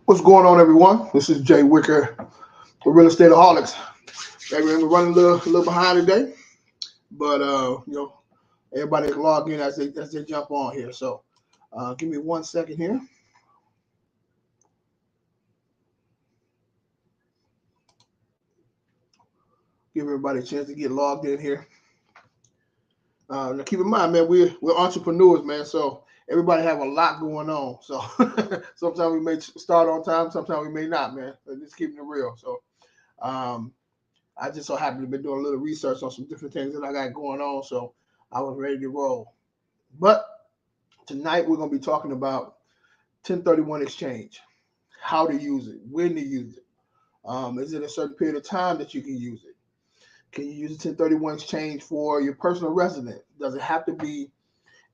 What's going on, everyone? This is Jay Wicker, the Real Estateaholics. Hey, man, we're running a little behind today, but everybody can log in as they jump on here. So, give me 1 second here. Give everybody a chance to get logged in here. Now, keep in mind, man, we're entrepreneurs, man. So everybody have a lot going on. So sometimes we may start on time, sometimes we may not, man. But just keeping it real. So. Um, I just so happened to be doing a little research on some different things that I got going on, so I was ready to roll. But tonight we're going to be talking about 1031 exchange, how to use it, when to use it. Is it a certain period of time that you can use it? Can you use a 1031 exchange for your personal residence? Does it have to be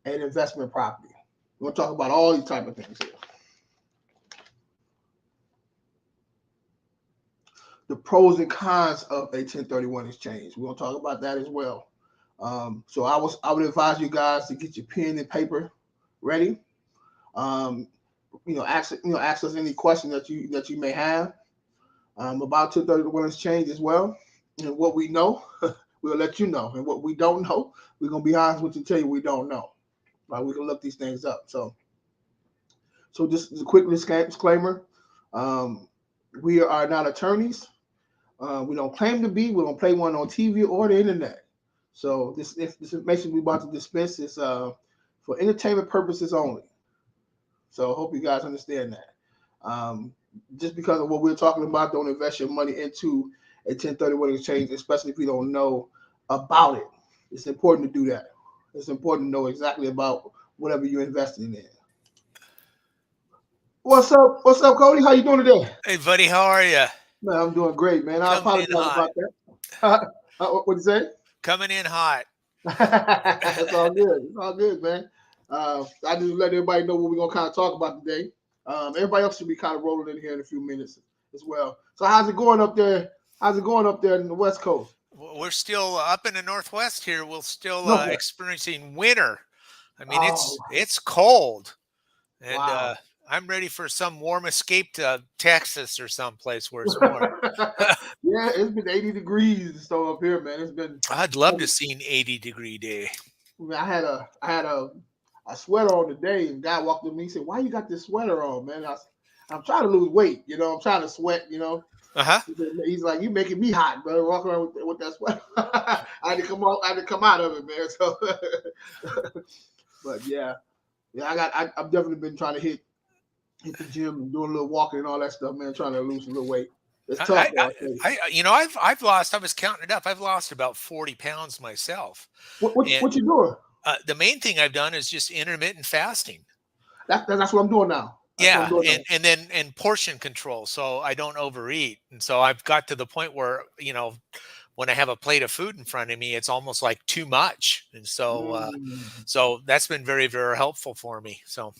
an investment property? We're going to talk about all these type of things here. The pros and cons of a 1031 exchange. We're going to talk about that as well. So I would advise you guys to get your pen and paper ready. Um, ask us any question that you may have about 1031 exchange as well. And what we know, we'll let you know. And what we don't know, we're gonna be honest with you, tell you we don't know. Right? We can look these things up. So just a quick disclaimer. Um, we are not attorneys. We don't claim to be. We don't play one on TV or the internet. So this information we're about to dispense is for entertainment purposes only. So I hope you guys understand that. Just because of what we're talking about, don't invest your money into a 1031 exchange, especially if you don't know about it. It's important to do that. It's important to know exactly about whatever you're investing in. What's up? What's up, Cody? How you doing today? Hey, buddy, how are you? Man, I'm doing great, man. I Coming in apologize hot. about that. What'd you say? Coming in hot. It's all good. It's all good, man. I just let everybody know what we're gonna kind of talk about today. Everybody else should be kind of rolling in here in a few minutes as well. So how's it going up there? How's it going up there in the West Coast? We're still up in the Northwest here. We're still Northwest. experiencing winter. I mean, Oh, it's cold, and wow. I'm ready for some warm escape to Texas or someplace where it's warm. Yeah, it's been 80 degrees and stuff up here, man. It's been. I'd love to see an 80-degree day. I had a sweater on today, and guy walked up to me. He said, "Why you got this sweater on, man?" I'm trying to lose weight. I'm trying to sweat. Uh-huh. He's like, "You making me hot, brother. Walk around with that sweater." I had to come out. I had to come out of it, man. So, but yeah, I've definitely been trying to hit the gym and doing a little walking and all that stuff, man. Trying to lose a little weight. It's tough, I, though. I, I tell you. I've lost. I was counting it up. I've lost about 40 pounds myself, What and what you doing? the main thing I've done is just intermittent fasting. That's what I'm doing now. That's what I'm Yeah, doing and now. and then and portion control, so I don't overeat. And so I've got to the point where, when I have a plate of food in front of me, it's almost like too much. And so Mm. so that's been very, very helpful for me. So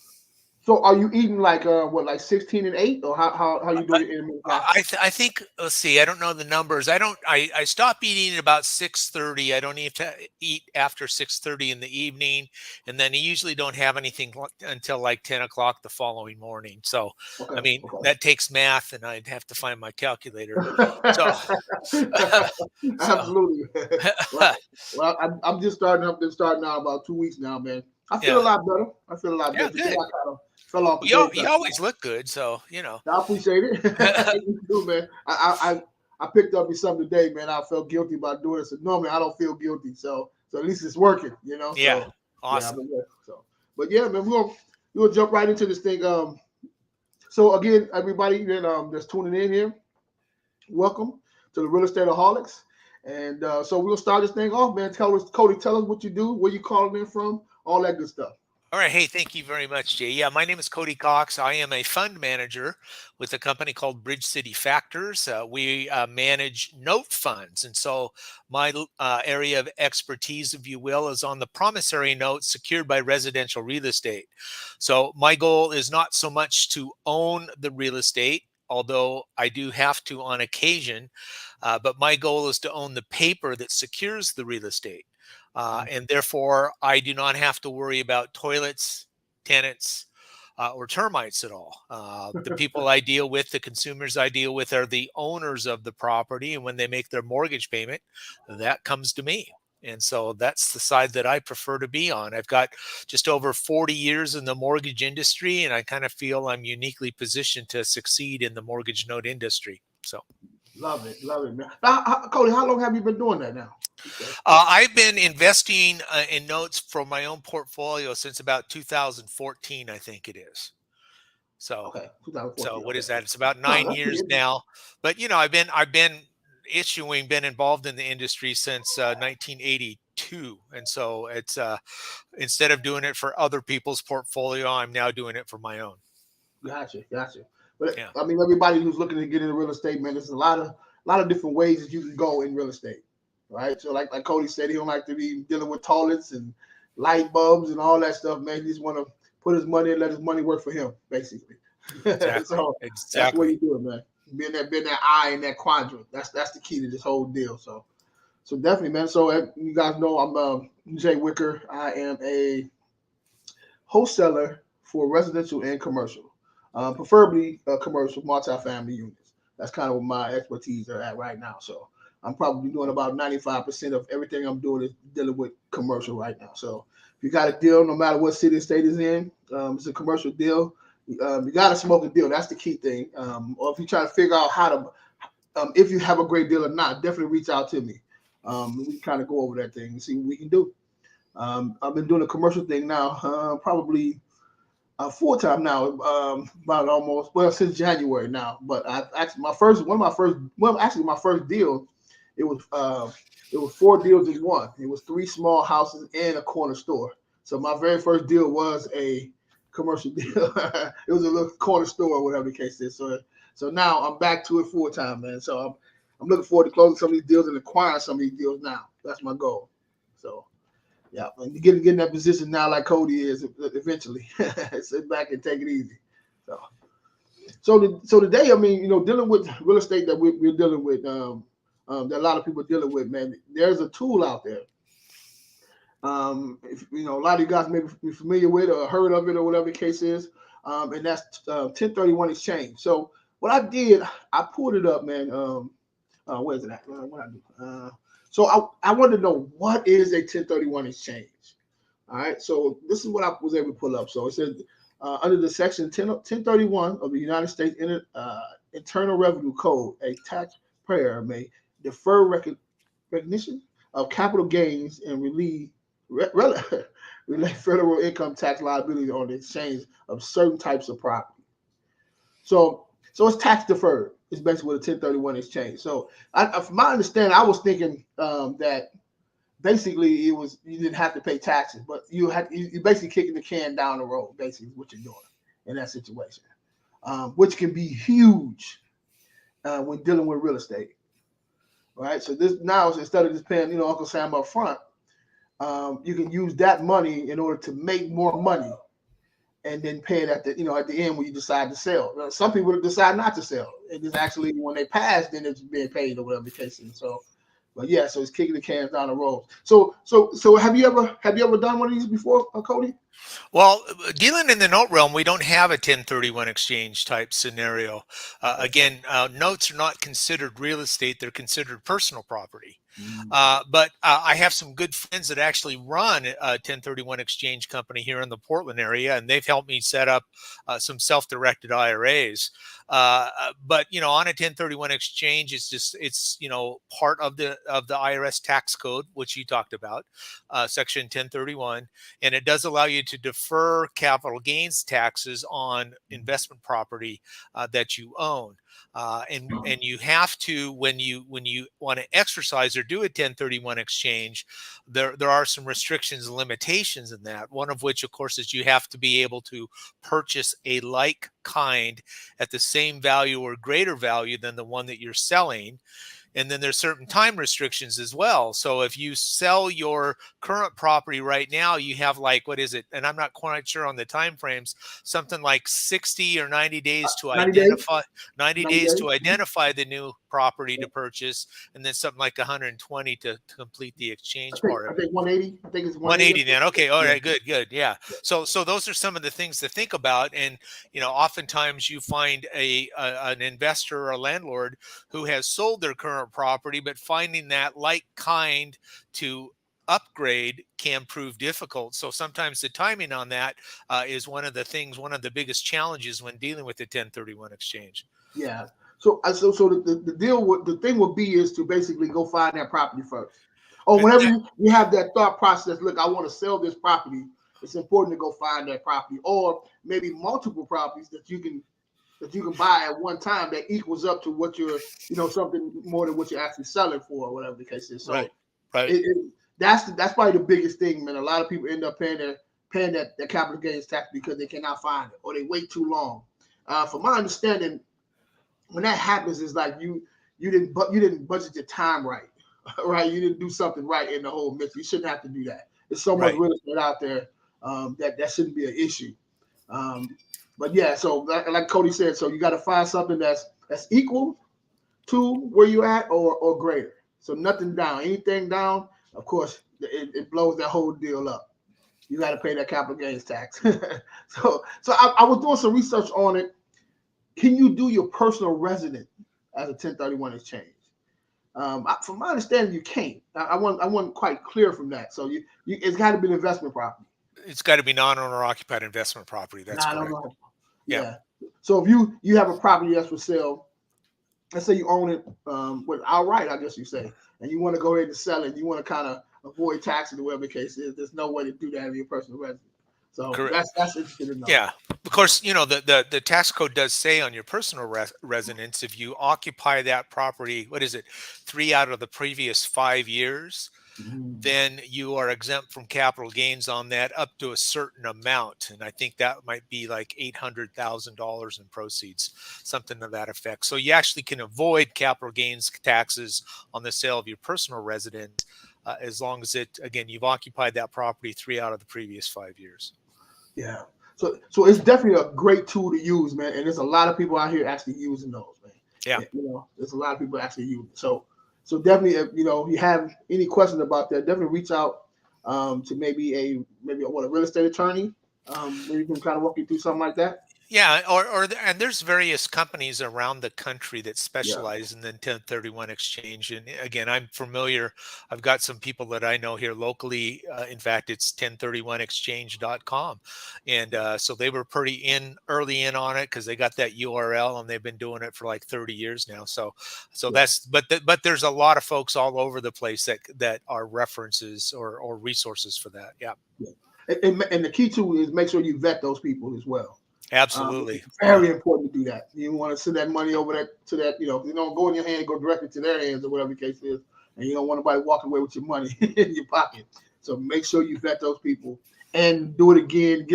So are you eating like what, like 16 and 8, or how you do your intermittent fasting? I think, let's see, I don't know the numbers. I stop eating at about 6:30. I don't need to eat after 6:30 in the evening, and then I usually don't have anything until like 10 o'clock the following morning. So I Okay, mean, okay. that takes math, and I'd have to find my calculator. So so Absolutely. Wow. Well, I'm just starting up. Been starting now about 2 weeks now, man. I feel a yeah, lot better. I feel a lot yeah, better. Before good. I kind of fell off the You gold. always look good, so I appreciate it. You too, man. I picked up me something today, man. I felt guilty about doing it. So normally I don't feel guilty. So at least it's working. Yeah, So yeah, awesome. but yeah, man, we'll jump right into this thing. So again, everybody that's tuning in here, welcome to the Real Estateaholics. And so we'll start this thing off, man. Cody, tell us what you do, where you calling in from, all that good stuff. All right. Hey, thank you very much, Jay. Yeah, my name is Cody Cox. I am a fund manager with a company called Bridge City Factors. We manage note funds. And so my area of expertise, if you will, is on the promissory notes secured by residential real estate. So my goal is not so much to own the real estate, although I do have to on occasion, but my goal is to own the paper that secures the real estate. And therefore, I do not have to worry about toilets, tenants, or termites at all. The people I deal with, the consumers I deal with, are the owners of the property, and when they make their mortgage payment, that comes to me. And so that's the side that I prefer to be on. I've got just over 40 years in the mortgage industry, and I kind of feel I'm uniquely positioned to succeed in the mortgage note industry. So love it, man. Now, Cody, how long have you been doing that now? I've been investing in notes for my own portfolio since about 2014, I think it is. So, okay, 2014. So what okay. is that? It's about 9 years now. But I've been involved in the industry since 1982, and so it's instead of doing it for other people's portfolio, I'm now doing it for my own. Gotcha. But yeah. I mean, everybody who's looking to get into real estate, man, there's a lot of different ways that you can go in real estate, right? So like Cody said, he don't like to be dealing with toilets and light bulbs and all that stuff, man. He just want to put his money and let his money work for him, basically. Exactly. That's what you do, man. Being that eye in that quadrant. That's the key to this whole deal. So definitely, man. So you guys know I'm Jay Wicker. I am a wholesaler for residential and commercial. Preferably commercial multifamily units. That's kind of where my expertise are at right now. So I'm probably doing about 95% of everything I'm doing is dealing with commercial right now. So if you got a deal, no matter what city or state is in, it's a commercial deal. You got to smoke a deal. That's the key thing. Or if you try to figure out how to, if you have a great deal or not, definitely reach out to me. We kind of go over that thing and see what we can do. I've been doing a commercial thing now, probably full time now, about almost since January now. But my first deal, it was 4 deals in one. It was 3 small houses and a corner store. So my very first deal was a commercial deal. It was a little corner store or whatever the case is. So now I'm back to it full time, man. So I'm looking forward to closing some of these deals and acquiring some of these deals now. That's my goal. So. Yeah, and you get in that position now, like Cody is eventually. Sit back and take it easy. So today, I mean, dealing with real estate that we're dealing with, that a lot of people are dealing with, man. There's a tool out there. If, a lot of you guys may be familiar with or heard of it or whatever the case is, and that's 1031 exchange. So what I did, I pulled it up, man. Where's it at? What I do? So I wanted to know, what is a 1031 exchange? All right. So this is what I was able to pull up. So it says under the section 1031 of the United States Internal Revenue Code, a taxpayer may defer recognition of capital gains and relate federal income tax liability on the exchange of certain types of property. So it's tax deferred. It's basically what a 1031 exchange. So, from my understanding, I was thinking that basically you didn't have to pay taxes, but you're basically kicking the can down the road. Basically, is what you're doing in that situation, which can be huge when dealing with real estate. Right. So this now, instead of just paying Uncle Sam up front, you can use that money in order to make more money. And then pay it at the end when you decide to sell. Some people decide not to sell. It is actually when they pass, then it's being paid or whatever the case is. So, but yeah, so it's kicking the cans down the road. So have you ever done one of these before, Cody? Well, dealing in the note realm, we don't have a 1031 exchange type scenario. Again, notes are not considered real estate; they're considered personal property. But I have some good friends that actually run a 1031 exchange company here in the Portland area, and they've helped me set up some self-directed IRAs. But on a 1031 exchange, it's part of the IRS tax code, which you talked about, section 1031, and it does allow you to defer capital gains taxes on investment property that you own. And you have to, when you want to exercise or do a 1031 exchange, there are some restrictions and limitations in that. One of which, of course, is you have to be able to purchase a like kind at the same value or greater value than the one that you're selling. And then there's certain time restrictions as well. So if you sell your current property right now, you have like, what is it? And I'm not quite sure on the time frames, something like 60 or 90 days to 90 days. identify 90 90 days days. to identify the new property to purchase, and then something like 120 to complete the exchange part I of it. think 180. I think it's 180 180. then. Okay. All Yeah. right. Good. Yeah. So those are some of the things to think about. And, oftentimes you find an investor or a landlord who has sold their current property, but finding that like kind to upgrade can prove difficult. So sometimes the timing on that is one of the biggest challenges when dealing with the 1031 exchange. Yeah. So the deal with the thing would be is to basically go find that property first. Or whenever you have that thought process, look, I want to sell this property. It's important to go find that property, or maybe multiple properties that you can buy at one time that equals up to what you're, something more than what you're actually selling for, or whatever the case is. So right. That's probably the biggest thing, man. A lot of people end up paying that capital gains tax because they cannot find it or they wait too long. From my understanding, when that happens, it's like you didn't budget your time right, right? You didn't do something right in the whole mix. You shouldn't have to do that. There's so much real estate out there that shouldn't be an issue. But yeah, so like Cody said, so you got to find something that's equal to where you at or greater. So nothing down, anything down, of course, it blows that whole deal up. You got to pay that capital gains tax. so I was doing some research on it. Can you do your personal residence as a 1031 exchange? From my understanding, you can't. I wasn't quite clear from that. So it's got to be an investment property. It's got to be non-owner occupied investment property. That's correct. Yeah. So if you have a property that's for sale, let's say you own it outright, I guess you say, and you want to go ahead and sell it, you want to kind of avoid taxes or whatever the case is, there's no way to do that in your personal residence. So that's interesting to know. Yeah. Of course, the tax code does say on your personal residence, if you occupy that property, 3 out of the previous 5 years, then you are exempt from capital gains on that up to a certain amount. And I think that might be like $800,000 in proceeds, something to that effect. So you actually can avoid capital gains taxes on the sale of your personal residence as long as you've occupied that property 3 out of the previous 5 years. Yeah. So it's definitely a great tool to use, man. And there's a lot of people out here actually using those, man. Yeah. There's a lot of people actually using it. So definitely, if you have any questions about that, definitely reach out to maybe a real estate attorney, where you can kind of walk you through something like that. Yeah, and there's various companies around the country that specialize in the 1031 exchange. And again, I'm familiar. I've got some people that I know here locally. In fact, it's 1031exchange.com. And so they were pretty early in on it because they got that URL and they've been doing it for like 30 years now. So but there's a lot of folks all over the place that are references or resources for that. Yeah. And the key too is make sure you vet those people as well. Absolutely. It's very important to do that. You want to send that money over to that, you don't go in your hand and go directly to their hands or whatever the case is. And you don't want nobody walking away with your money in your pocket. So make sure you vet those people and do it again,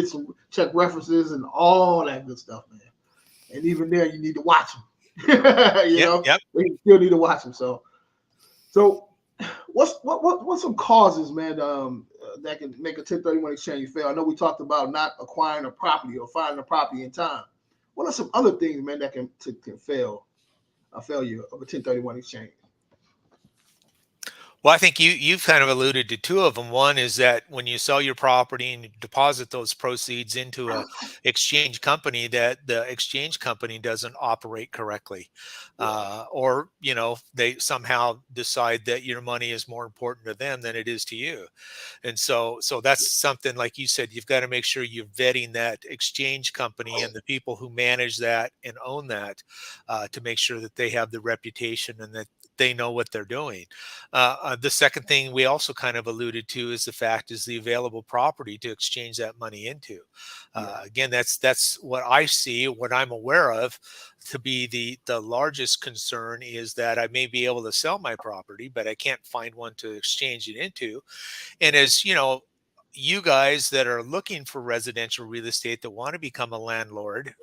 check references and all that good stuff, man. And even there, you need to watch them. Yep. You still need to watch them. So what's some causes, man, that can make a 1031 exchange fail? I know we talked about not acquiring a property or finding a property in time. What are some other things, man, that can fail a failure of a 1031 exchange? Well, I think you've kind of alluded to two of them. One is that when you sell your property and you deposit those proceeds into an exchange company, that the exchange company doesn't operate correctly, or they somehow decide that your money is more important to them than it is to you, and so that's something, like you said, you've got to make sure you're vetting that exchange company and the people who manage that and own that to make sure that they have the reputation and that they know what they're doing. The second thing we also kind of alluded to is the available property to exchange that money into. Again, that's what I see, what I'm aware of to be the largest concern is that I may be able to sell my property, but I can't find one to exchange it into. And as you guys that are looking for residential real estate that want to become a landlord,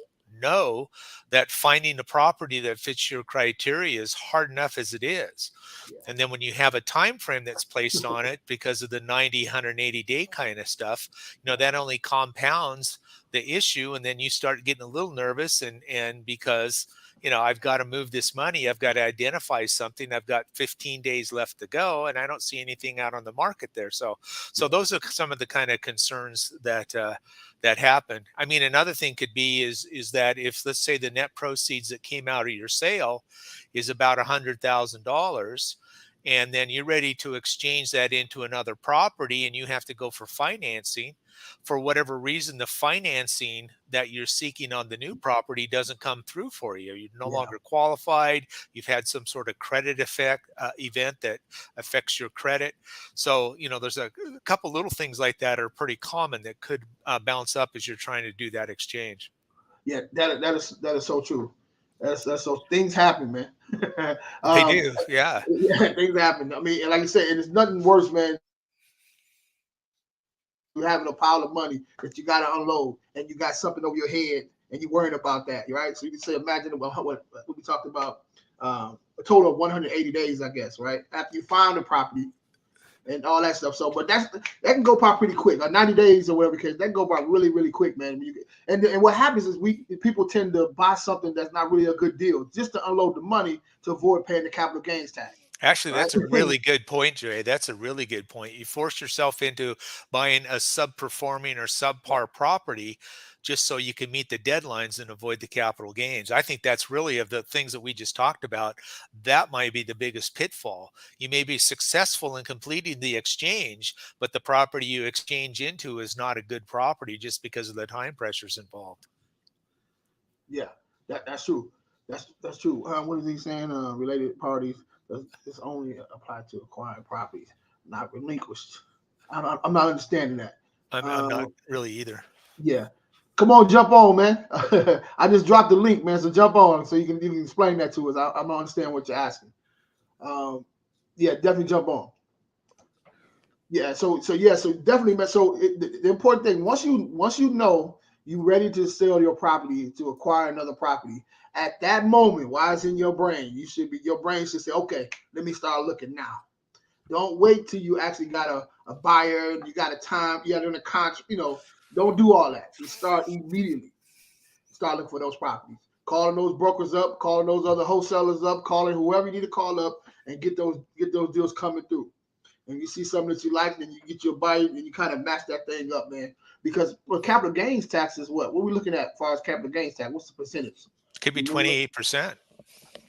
know that finding a property that fits your criteria is hard enough as it is. Yeah. And then when you have a time frame that's placed on it because of the 90, 180 day kind of stuff, that only compounds the issue. And then you start getting a little nervous, and because I've got to move this money, I've got to identify something, I've got 15 days left to go, and I don't see anything out on the market there. So those are some of the kind of concerns that happen. I mean, another thing could be is that if, let's say, the net proceeds that came out of your sale is about $100,000, and then you're ready to exchange that into another property, and you have to go for financing. For whatever reason, the financing that you're seeking on the new property doesn't come through for you. You're no longer qualified. You've had some sort of credit event that affects your credit. So, there's a couple little things like that are pretty common that could bounce up as you're trying to do that exchange. Yeah, that is so true. That's so, things happen, man. They do, yeah. Yeah, things happen. I mean, like I said, it's nothing worse, man. You're having a pile of money that you got to unload, and you got something over your head, and you're worrying about that, right? So you can say, imagine what we talked about, a total of 180 days, I guess, right? After you find the property and all that stuff. So, but that can go by pretty quick, like 90 days or whatever, because that can go by really, really quick, man. And what happens is people tend to buy something that's not really a good deal just to unload the money to avoid paying the capital gains tax. Actually, that's a really good point, Jay. That's a really good point. You force yourself into buying a subperforming or subpar property just so you can meet the deadlines and avoid the capital gains. I think that's really, of the things that we just talked about, that might be the biggest pitfall. You may be successful in completing the exchange, but the property you exchange into is not a good property just because of the time pressures involved. Yeah, that's true. That's true. What is he saying? Related parties. It's only applied to acquiring properties, not relinquished. I'm not understanding that. I'm not really either. Yeah. Come on, jump on, man. I just dropped the link, man. So jump on so you can explain that to us. I don't understand what you're asking. Yeah, definitely jump on. Yeah, so definitely, man. So the important thing, once you know you're ready to sell your property, to acquire another property, at that moment, while it's in your brain, your brain should say, okay, let me start looking now. Don't wait till you actually got a buyer, you got a time, you got in a contract, don't do all that. You start immediately. Start looking for those properties. Calling those brokers up, calling those other wholesalers up, calling whoever you need to call up, and get those deals coming through. And you see something that you like, then you get your buyer, and you kind of match that thing up, man. Because capital gains tax is what? What are we looking at as far as capital gains tax? What's the percentage? Could be 28%.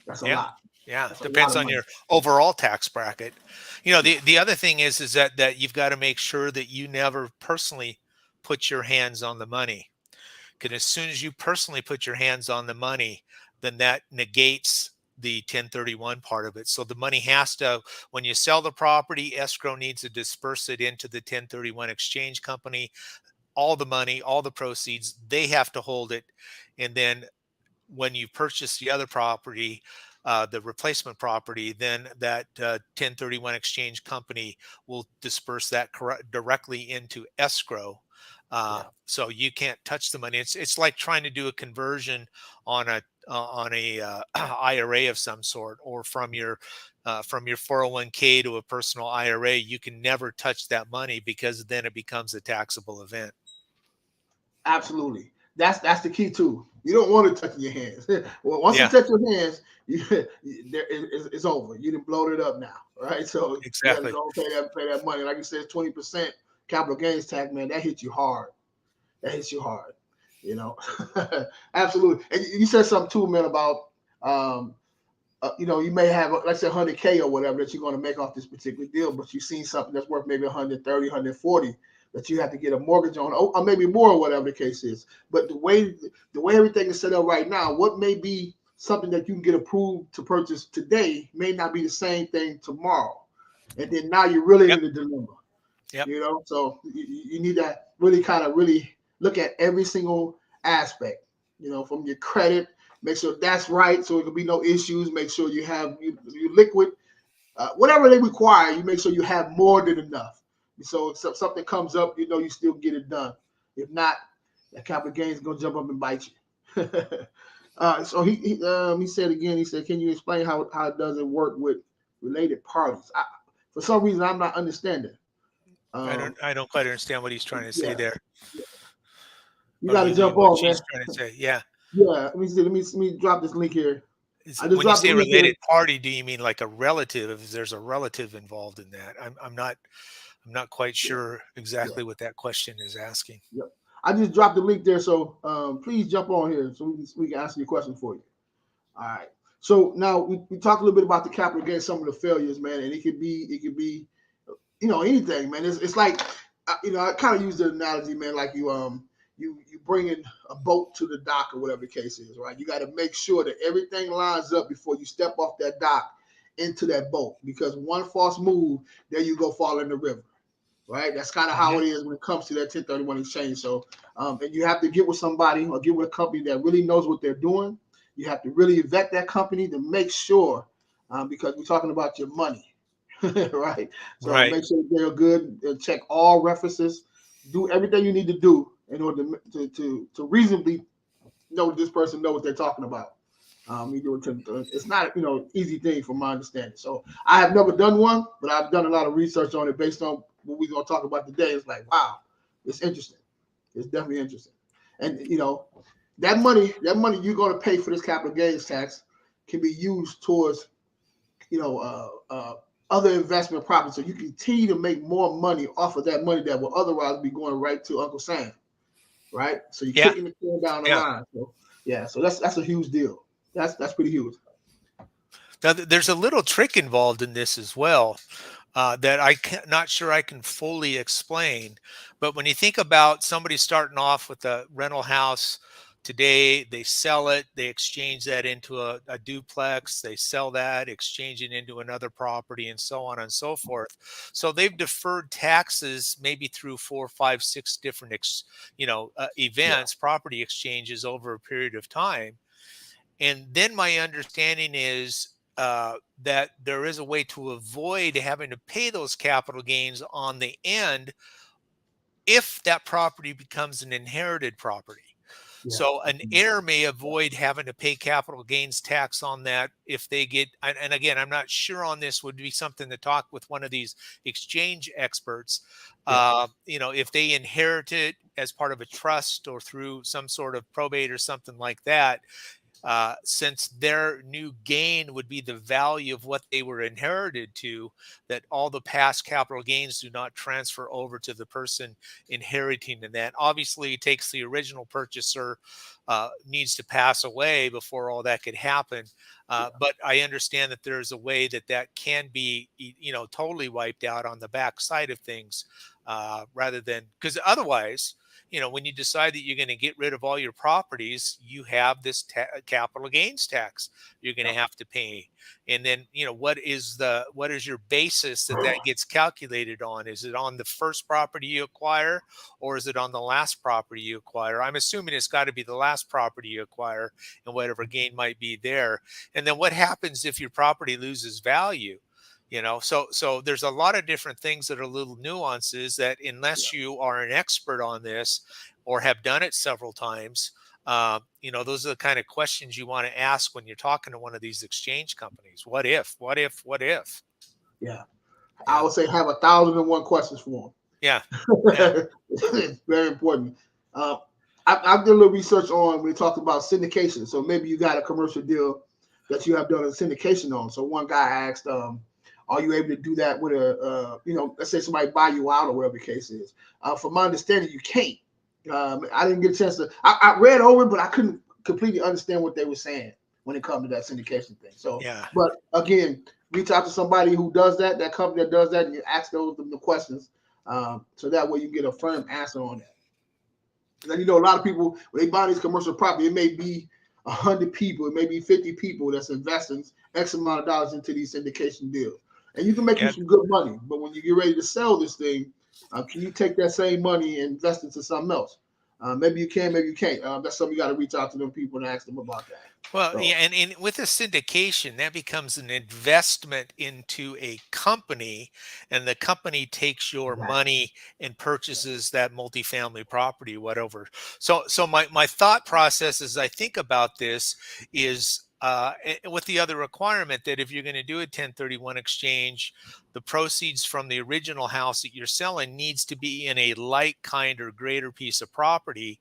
That's a lot. Yeah, depends on your overall tax bracket. The other thing is that you've got to make sure that you never personally put your hands on the money. Because as soon as you personally put your hands on the money, then that negates the 1031 part of it. So the money has to, when you sell the property, escrow needs to disperse it into the 1031 exchange company. All the money, all the proceeds, they have to hold it. And then when you purchase the other property, the replacement property, then that 1031 exchange company will disperse that directly into escrow. So you can't touch the money. It's like trying to do a conversion on a IRA of some sort, or from your 401k to a personal IRA. You can never touch that money, because then it becomes a taxable event. Absolutely. That's the key too. You don't want to touch your hands. Well, once you touch your hands, it's over. You done blown it up now, right? So exactly, you gotta pay that money. Like you said, 20% capital gains tax, man. That hits you hard. Absolutely. And you said something too, man, about you may have, let's say, 100K or whatever that you're going to make off this particular deal, but you've seen something that's worth maybe 130, 140 that you have to get a mortgage on, or maybe more, or whatever the case is. But the way everything is set up right now, what may be something that you can get approved to purchase today may not be the same thing tomorrow. And then now you're really in the dilemma. Yep. So you need to really look at every single aspect, from your credit, make sure that's right, so it can be no issues. Make sure you have you liquid, whatever they require. You make sure you have more than enough. So if something comes up, you still get it done. If not, that capital gain is gonna jump up and bite you. So he said again. He said, "Can you explain how it doesn't work with related parties?" For some reason, I'm not understanding. Um, I don't quite understand what he's trying to say yeah, there, you or got to jump what on, she's man. trying to say. Yeah. Yeah, let me see. Let me drop this link here. I just When you dropped the say link here. related party, do you mean like a relative? If there's a relative involved in that, I'm not quite Yeah, sure yeah, exactly what that question is asking. yeah. I just dropped the link there, so please jump on here so we can answer your question for you. All right. So now we talked a little bit about the capital gains, some of the failures, man, and it could be anything, man. It's like I kind of use the analogy, man, like you bring in a boat to the dock or whatever the case is, right? You got to make sure that everything lines up before you step off that dock into that boat, because one false move, there you go fall in the river, right? That's kind of how Hmm. it is when it comes to that 1031 exchange. So, and you have to get with somebody or get with a company that really knows what they're doing. You have to really vet that company to make sure, because we're talking about your money, right? So Right. make sure they're good. Check all references. Do everything you need to do in order to reasonably know this person know what they're talking about. It's not easy thing from my understanding. So I have never done one, but I've done a lot of research on it based on what we're gonna talk about today. It's like, wow, it's interesting. It's definitely interesting. And that money you're gonna pay for this capital gains tax can be used towards you know other investment properties, so you continue to make more money off of that money that will otherwise be going right to Uncle Sam, right? So you're Yeah. kicking the can down the Yeah. line. So yeah, so that's a huge deal. That's pretty huge. Now, there's a little trick involved in this as well, that not sure I can fully explain. But when you think about somebody starting off with a rental house today, they sell it, they exchange that into a duplex, they sell that, exchange it into another property, and so on and so forth. So they've deferred taxes maybe through 4, 5, 6 different Yeah, events, property exchanges over a period of time. And then my understanding is that there is a way to avoid having to pay those capital gains on the end if that property becomes an inherited property. yeah, So an heir may avoid having to pay capital gains tax on that if they get, and again, I'm not sure on this, would be something to talk with one of these exchange experts. yeah, If they inherit it as part of a trust or through some sort of probate or something like that, since their new gain would be the value of what they were inherited to, that all the past capital gains do not transfer over to the person inheriting. And that obviously takes the original purchaser, needs to pass away before all that could happen. yeah, But I understand that there's a way that that can be, totally wiped out on the back side of things, rather than, because otherwise, when you decide that you're going to get rid of all your properties, you have this capital gains tax you're going to yeah. have to pay. And then, what is your basis that gets calculated on? Is it on the first property you acquire, or is it on the last property you acquire? I'm assuming it's got to be the last property you acquire and whatever gain might be there. And then what happens if your property loses value? So there's a lot of different things that are little nuances that, Yeah. unless you are an expert on this or have done it several times, those are the kind of questions you want to ask when you're talking to one of these exchange companies. What if? What if? What if? Yeah. I Yeah. would say have 1,001 questions for Yeah. Yeah. them. It's very important. Uh, I did a little research on when we talked about syndication. So maybe you got a commercial deal that you have done a syndication on. So one guy asked, are you able to do that with let's say somebody buy you out or whatever the case is? From my understanding, you can't. I didn't get a chance to. I read over it, but I couldn't completely understand what they were saying when it comes to that syndication thing. So, Yeah. but again, reach out to somebody who does that company that does that, and you ask the questions, so that way you get a firm answer on that. And then, a lot of people when they buy these commercial property, it may be 100 people, it may be 50 people that's investing X amount of dollars into these syndication deals, and you can make you Yeah. some good money. But when you get ready to sell this thing, can you take that same money and invest into something else? Maybe you can, maybe you can't. That's something you got to reach out to them people and ask them about that. Well, So yeah, and with a syndication, that becomes an investment into a company, and the company takes your exactly. money and purchases that multifamily property, whatever. So my thought process as I think about this is with the other requirement that if you're going to do a 1031 exchange, the proceeds from the original house that you're selling needs to be in a like kind or greater piece of property,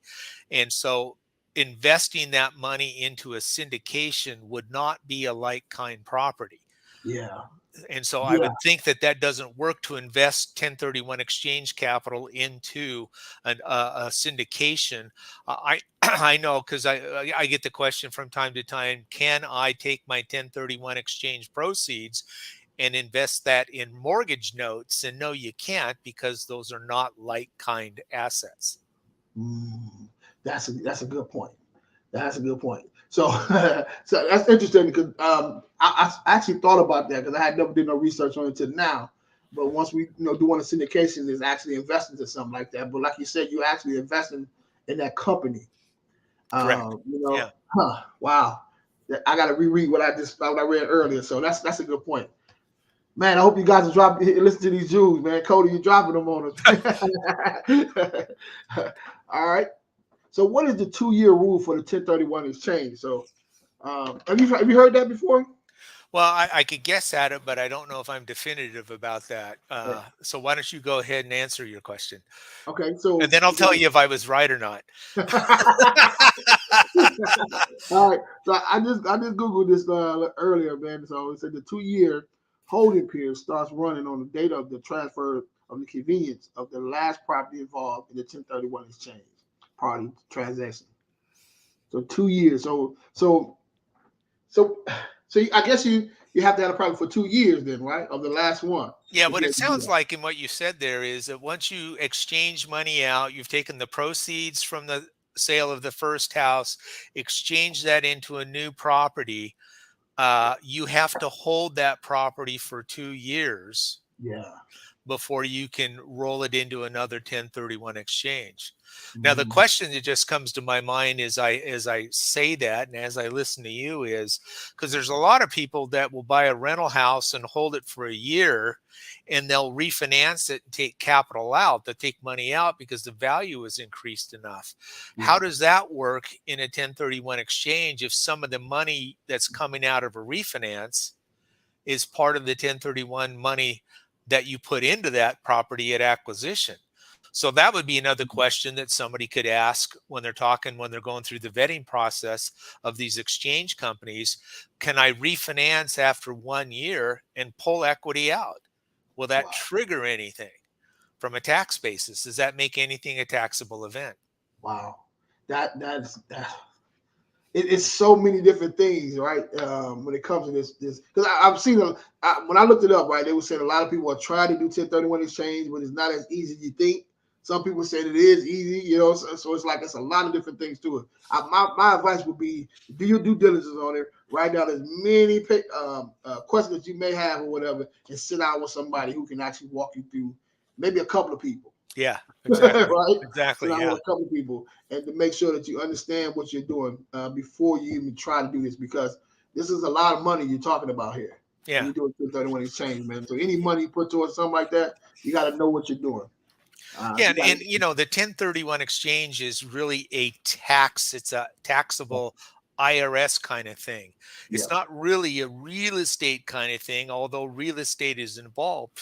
and so investing that money into a syndication would not be a like kind property. Yeah, And so I yeah, would think that that doesn't work to invest 1031 exchange capital into a syndication. I I know because I get the question from time to time, can I take my 1031 exchange proceeds and invest that in mortgage notes? And no, you can't, because those are not like kind assets. mm, that's a good point. That's a good point. So, so that's interesting because I actually thought about that because I had never did no research on it till now. But once we doing a syndication is actually investing to something like that. But like you said, you actually investing in that company. Correct. Yeah. Wow. I got to reread what I read earlier. So that's a good point. Man, I hope you guys are listen to these Jews, man. Cody, you're dropping them on us. All right. So, what is the 2-year rule for the 1031 exchange? So, have you heard that before? Well, I could guess at it, but I don't know if I'm definitive about that. So why don't you go ahead and answer your question, Okay, and so then I'll tell you if I was right or not. all right. So I just googled this earlier, man. So it said the 2-year holding period starts running on the date of the transfer of the convenience of the last property involved in the 1031 exchange party transaction. So 2 years. So I guess you have to have a property for 2 years then, right? Of the last one Yeah, to what be it able to do sounds that. like in what you said there is that once you exchange money out, you've taken the proceeds from the sale of the first house, exchange that into a new property. You have to hold that property for 2 years Yeah. before you can roll it into another 1031 exchange. Now, the Mhm. question that just comes to my mind as I say that and as I listen to you is because there's a lot of people that will buy a rental house and hold it for a year, and they'll refinance it and take capital out. They'll take money out because the value is increased enough. How Yeah. does that work in a 1031 exchange if some of the money that's coming out of a refinance is part of the 1031 money that you put into that property at acquisition? So that would be another question that somebody could ask when they're going through the vetting process of these exchange companies. Can I refinance after 1 year and pull equity out? Will that Wow. trigger anything from a tax basis? Does that make anything a taxable event? Wow. That's it's so many different things, right? When it comes to this, because I've seen when I looked it up, right, they were saying a lot of people are trying to do 1031 exchange, but it's not as easy as you think. Some people said it is easy, so it's like it's a lot of different things to it. My advice would be do your due diligence on it. Write down as many questions that you may have or whatever, and sit down with somebody who can actually walk you through. Maybe a couple of people, Yeah, exactly. right? Sit Exactly. down Yeah. with a couple of people and to make sure that you understand what you're doing before you even try to do this, because this is a lot of money you're talking about here when Yeah. you do a 1031 exchange, man. So any money you put towards something like that, you got to know what you're doing. Yeah, You got and the 1031 exchange is really a tax. It's a taxable IRS kind of thing. yeah, It's not really a real estate kind of thing, although real estate is involved.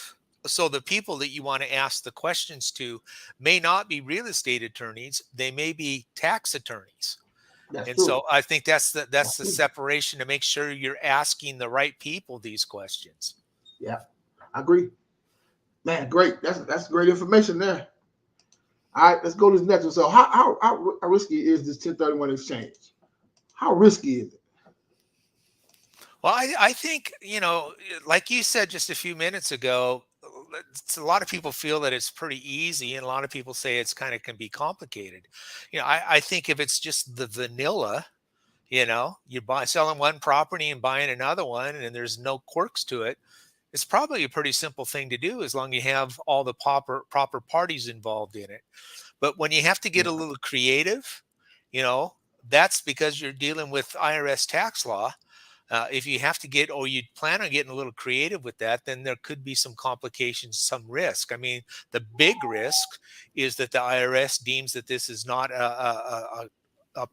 So the people that you want to ask the questions to may not be real estate attorneys, they may be tax attorneys. that's And so true. I think that's the That's that's the true. separation to make sure you're asking the right people these questions. Yeah, I agree, man. Great, that's great information there. All right, let's go to this next one. So how risky is this 1031 exchange? How risky is it? Well, I think, like you said just a few minutes ago, a lot of people feel that it's pretty easy, and a lot of people say it's kind of can be complicated. I think if it's just the vanilla, you're selling one property and buying another one, and there's no quirks to it, It's probably a pretty simple thing to do as long as you have all the proper parties involved in it. But when you have to get a Yeah. little creative, you know, that's because you're dealing with IRS tax law. If you have to get, or you plan on getting a little creative with that, then there could be some complications, some risk. I mean, the big risk is that the IRS deems that this is not a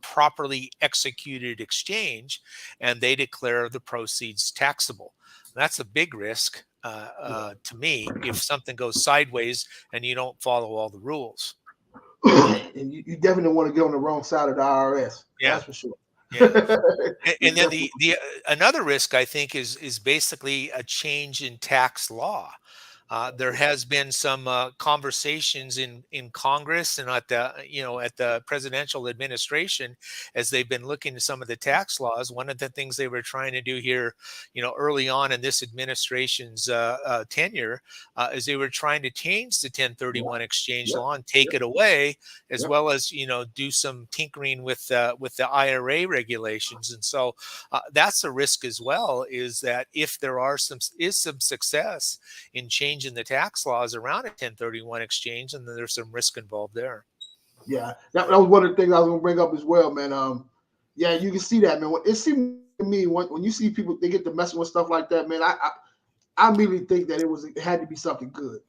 properly executed exchange, and they declare the proceeds taxable. That's a big risk to me if something goes sideways and you don't follow all the rules. And you definitely want to get on the wrong side of the IRS. Yeah, That's for sure. yeah. You And then definitely, the another risk I think is basically a change in tax law. There has been some conversations in Congress and at the at the presidential administration as they've been looking at some of the tax laws. One of the things they were trying to do here, early on in this administration's tenure, is they were trying to change the yeah, 1031 exchange yep, law and take yep, it away, as yep. well as do some tinkering with the IRA regulations. And so that's a risk as well. Is that if there is some success in changing the tax laws around a 1031 exchange, and then there's some risk involved there. Yeah, that was one of the things I was gonna bring up as well, man. Yeah, you can see that, man. It seemed to me when you see people they get to messing with stuff like that, man. I immediately think that it had to be something good,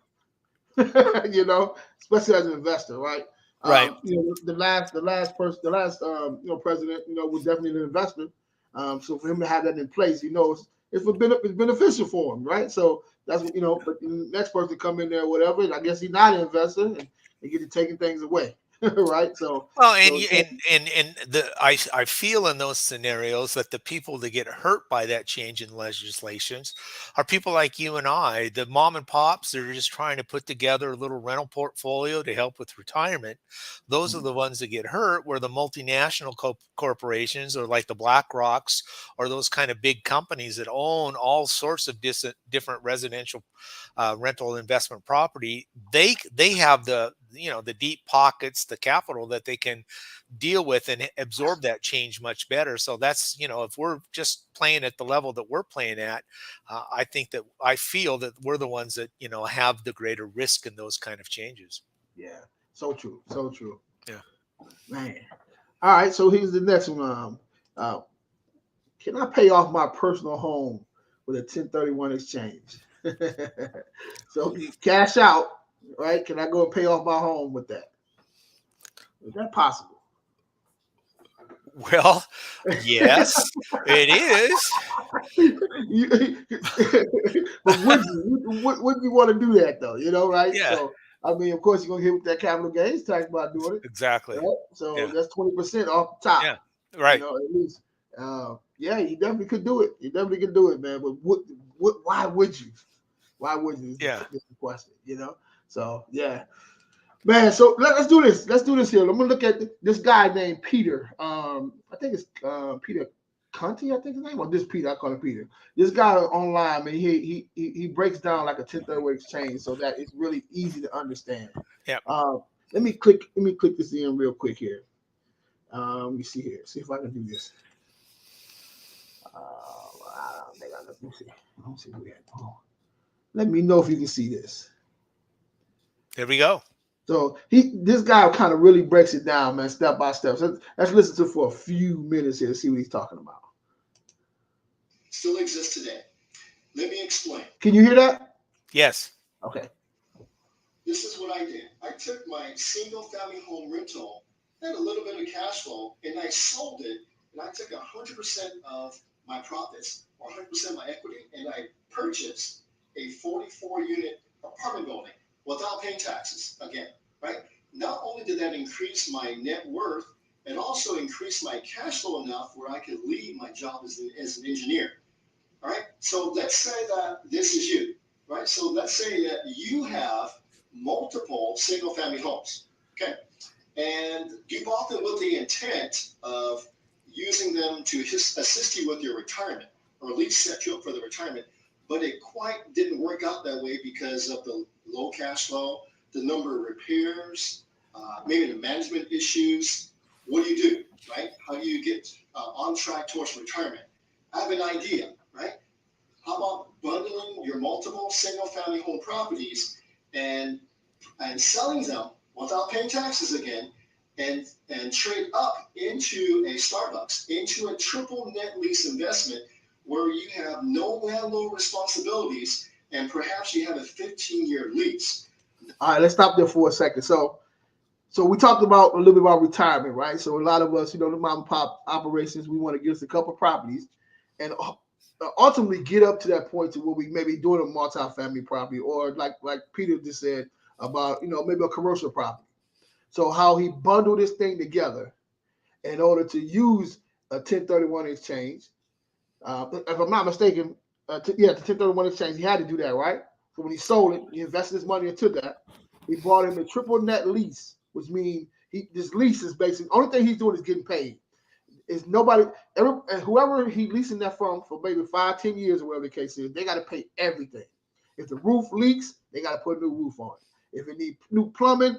especially as an investor, right? Right. The last president, was definitely an investor. So for him to have that in place, it's beneficial for him, right? So that's what But the next person come in there, whatever. I guess he's not an investor, and they get to taking things away, right? Well, and So you, and the I feel in those scenarios that the people that get hurt by that change in legislations are people like you and I, the mom and pops that are just trying to put together a little rental portfolio to help with retirement. Those are the ones that get hurt, where the multinational corporations, or like the Black Rocks, or those kind of big companies that own all sorts of different residential rental investment property, they have the deep pockets, the capital that they can deal with and absorb that change much better. So that's, if we're just playing at the level that we're playing at, I feel that we're the ones that have the greater risk in those kind of changes. yeah, so true, so true, Yeah. man. All right, so here's the next one. Uh, can I pay off my personal home with a 1031 exchange? So you cash out, right? Can I go and pay off my home with that? Is that possible? Well, yes, it is. But would you want to do that though? Right? Yeah, So I mean, of course, you're gonna hit with that capital gains tax by doing it, exactly. right? So Yeah, that's 20% off the top. yeah, right. At least. Yeah, you definitely could do it. You definitely could do it, man. But why would you? Why would you? Yeah. Is the question. So yeah, man. So let's do this. Let's do this here. I'm gonna look at this guy named Peter. I think it's Peter Conti. I think his name, or this Peter. I call him Peter. This guy online, man. He breaks down like a 1031 exchange, so that it's really easy to understand. Yeah. Let me click this in real quick here. Let me see here. See if I can do this. Let me see. Let's see where let me know if you can see this. There we go. So this guy kind of really breaks it down, man, step by step. So let's listen to for a few minutes here to see what he's talking about. Still exists today. Let me explain. Can you hear that? Yes. Okay. This is what I did. I took my single family home rental, had a little bit of cash flow, and I sold it, and I took 100% of my profits, or 100% of my equity, and I purchased a 44-unit apartment building without paying taxes again, right? Not only did that increase my net worth, it also increased my cash flow enough where I could leave my job as an engineer, all right? So let's say that this is you, right? So let's say that you have multiple single-family homes, okay? And you bought them with the intent of using them to assist you with your retirement, or at least set you up for the retirement. But it quite didn't work out that way because of the low cash flow, the number of repairs, maybe the management issues. What do, right? How do you get on track towards retirement? I have an idea, right? how about bundling your multiple single-family home properties and selling them without paying taxes again, and trade up into a Starbucks, into a triple net lease investment where you have no landlord responsibilities and perhaps you have a 15-year lease. All right, let's stop there for a second. So we talked about a little bit about retirement, right? So a lot of us, the mom and pop operations, we want to get us a couple properties and ultimately get up to that point to where we maybe doing a multi-family property, or like Peter just said about, maybe a commercial property. So how he bundled this thing together in order to use a 1031 exchange. If I'm not mistaken, the 1031 exchange, he had to do that, right? So when he sold it, he invested his money into that. He bought him a triple net lease, which means this lease is basically, the only thing he's doing is getting paid. Is whoever he leasing that from for maybe 5-10 years or whatever the case is, they got to pay everything. If the roof leaks, they got to put a new roof on it. If it needs new plumbing,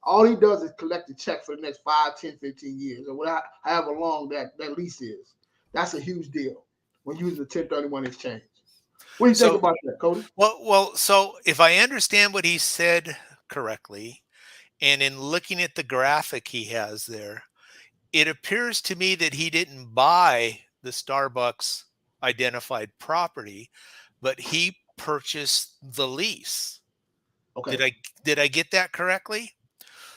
all he does is collect the check for the next 5, 10, 15 years, or however long that lease is. That's a huge deal when using the 1031 exchange. What do you think about that, Cody? Well, so if I understand what he said correctly, and in looking at the graphic he has there, it appears to me that he didn't buy the Starbucks identified property, but he purchased the lease. Okay. Did I get that correctly?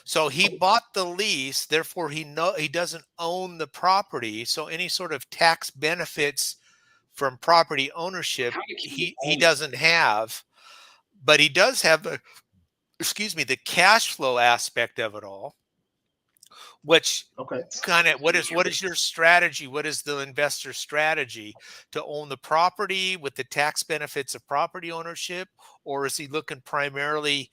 So he bought the lease, therefore he doesn't own the property. So any sort of tax benefits from property ownership he doesn't have, but he does have the cash flow aspect of it all. Which kind of what is your strategy? What is the investor strategy to own the property with the tax benefits of property ownership, or is he looking primarily?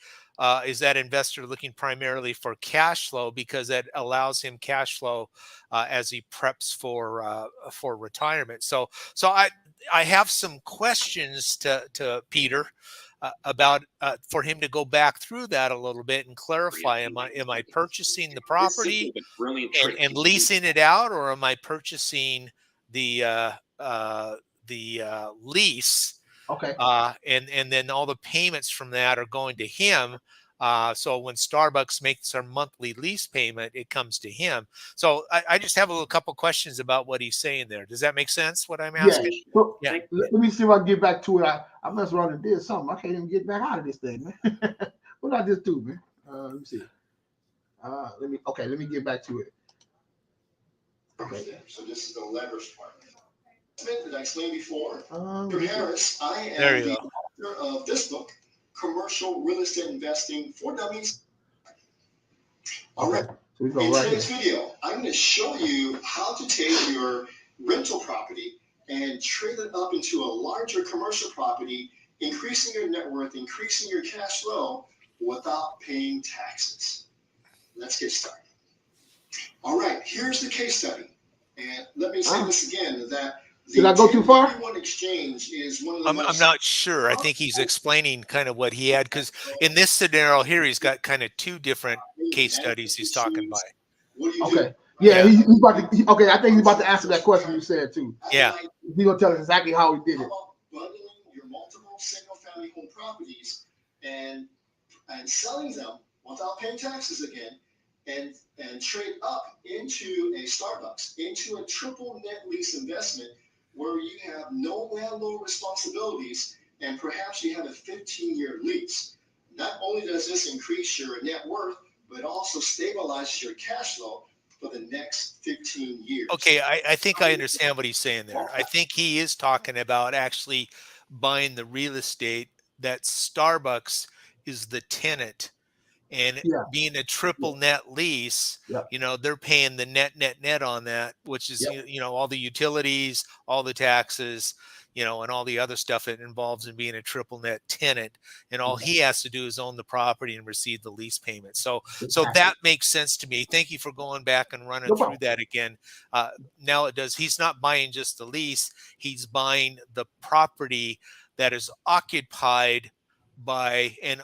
Is that investor looking primarily for cash flow because that allows him cash flow as he preps for retirement? So I have some questions to Peter. About for him to go back through that a little bit and clarify: am I purchasing the property and leasing it out, or am I purchasing the lease? Okay. And then all the payments from that are going to him. So when Starbucks makes our monthly lease payment, it comes to him. So I just have a couple questions about what he's saying there. Does that make sense, what I'm asking? Yeah. Let me see if I can get back to it. I messed around and did something. I can't even get back out of this thing, man. What did I just do, man? Let me see. Let me get back to it. Okay. So this is the leverage part. That I explained before. Peter Harris, I am the author of this book, Commercial Real Estate Investing for Dummies. All right. So in today's video, I'm going to show you how to take your rental property and trade it up into a larger commercial property, increasing your net worth, increasing your cash flow without paying taxes. Let's get started. All right, here's the case study. And let me say this again, that did I go too far? 1031 exchange is one of the I'm not sure. I think he's explaining kind of what he had, because in this scenario here, he's got kind of two different case studies he's talking about. Okay. Yeah, he's about to. Okay, I think he's about to answer that question you said too. Yeah. He's gonna tell us exactly how he did it. Bundling your multiple single-family home properties and selling them without paying taxes again, and trade up into a Starbucks, into a triple net lease investment where you have no landlord responsibilities and perhaps you have a 15-year lease. Not only does this increase your net worth, but it also stabilizes your cash flow for the next 15 years. Okay, I think I understand what he's saying there. I think he is talking about actually buying the real estate that Starbucks is the tenant, and being a triple net lease, they're paying the net on that, which is, all the utilities, all the taxes, and all the other stuff it involves in being a triple net tenant. And all he has to do is own the property and receive the lease payment. So that makes sense to me. Thank you for going back and running through that again. Now it does. He's not buying just the lease. He's buying the property that is occupied by and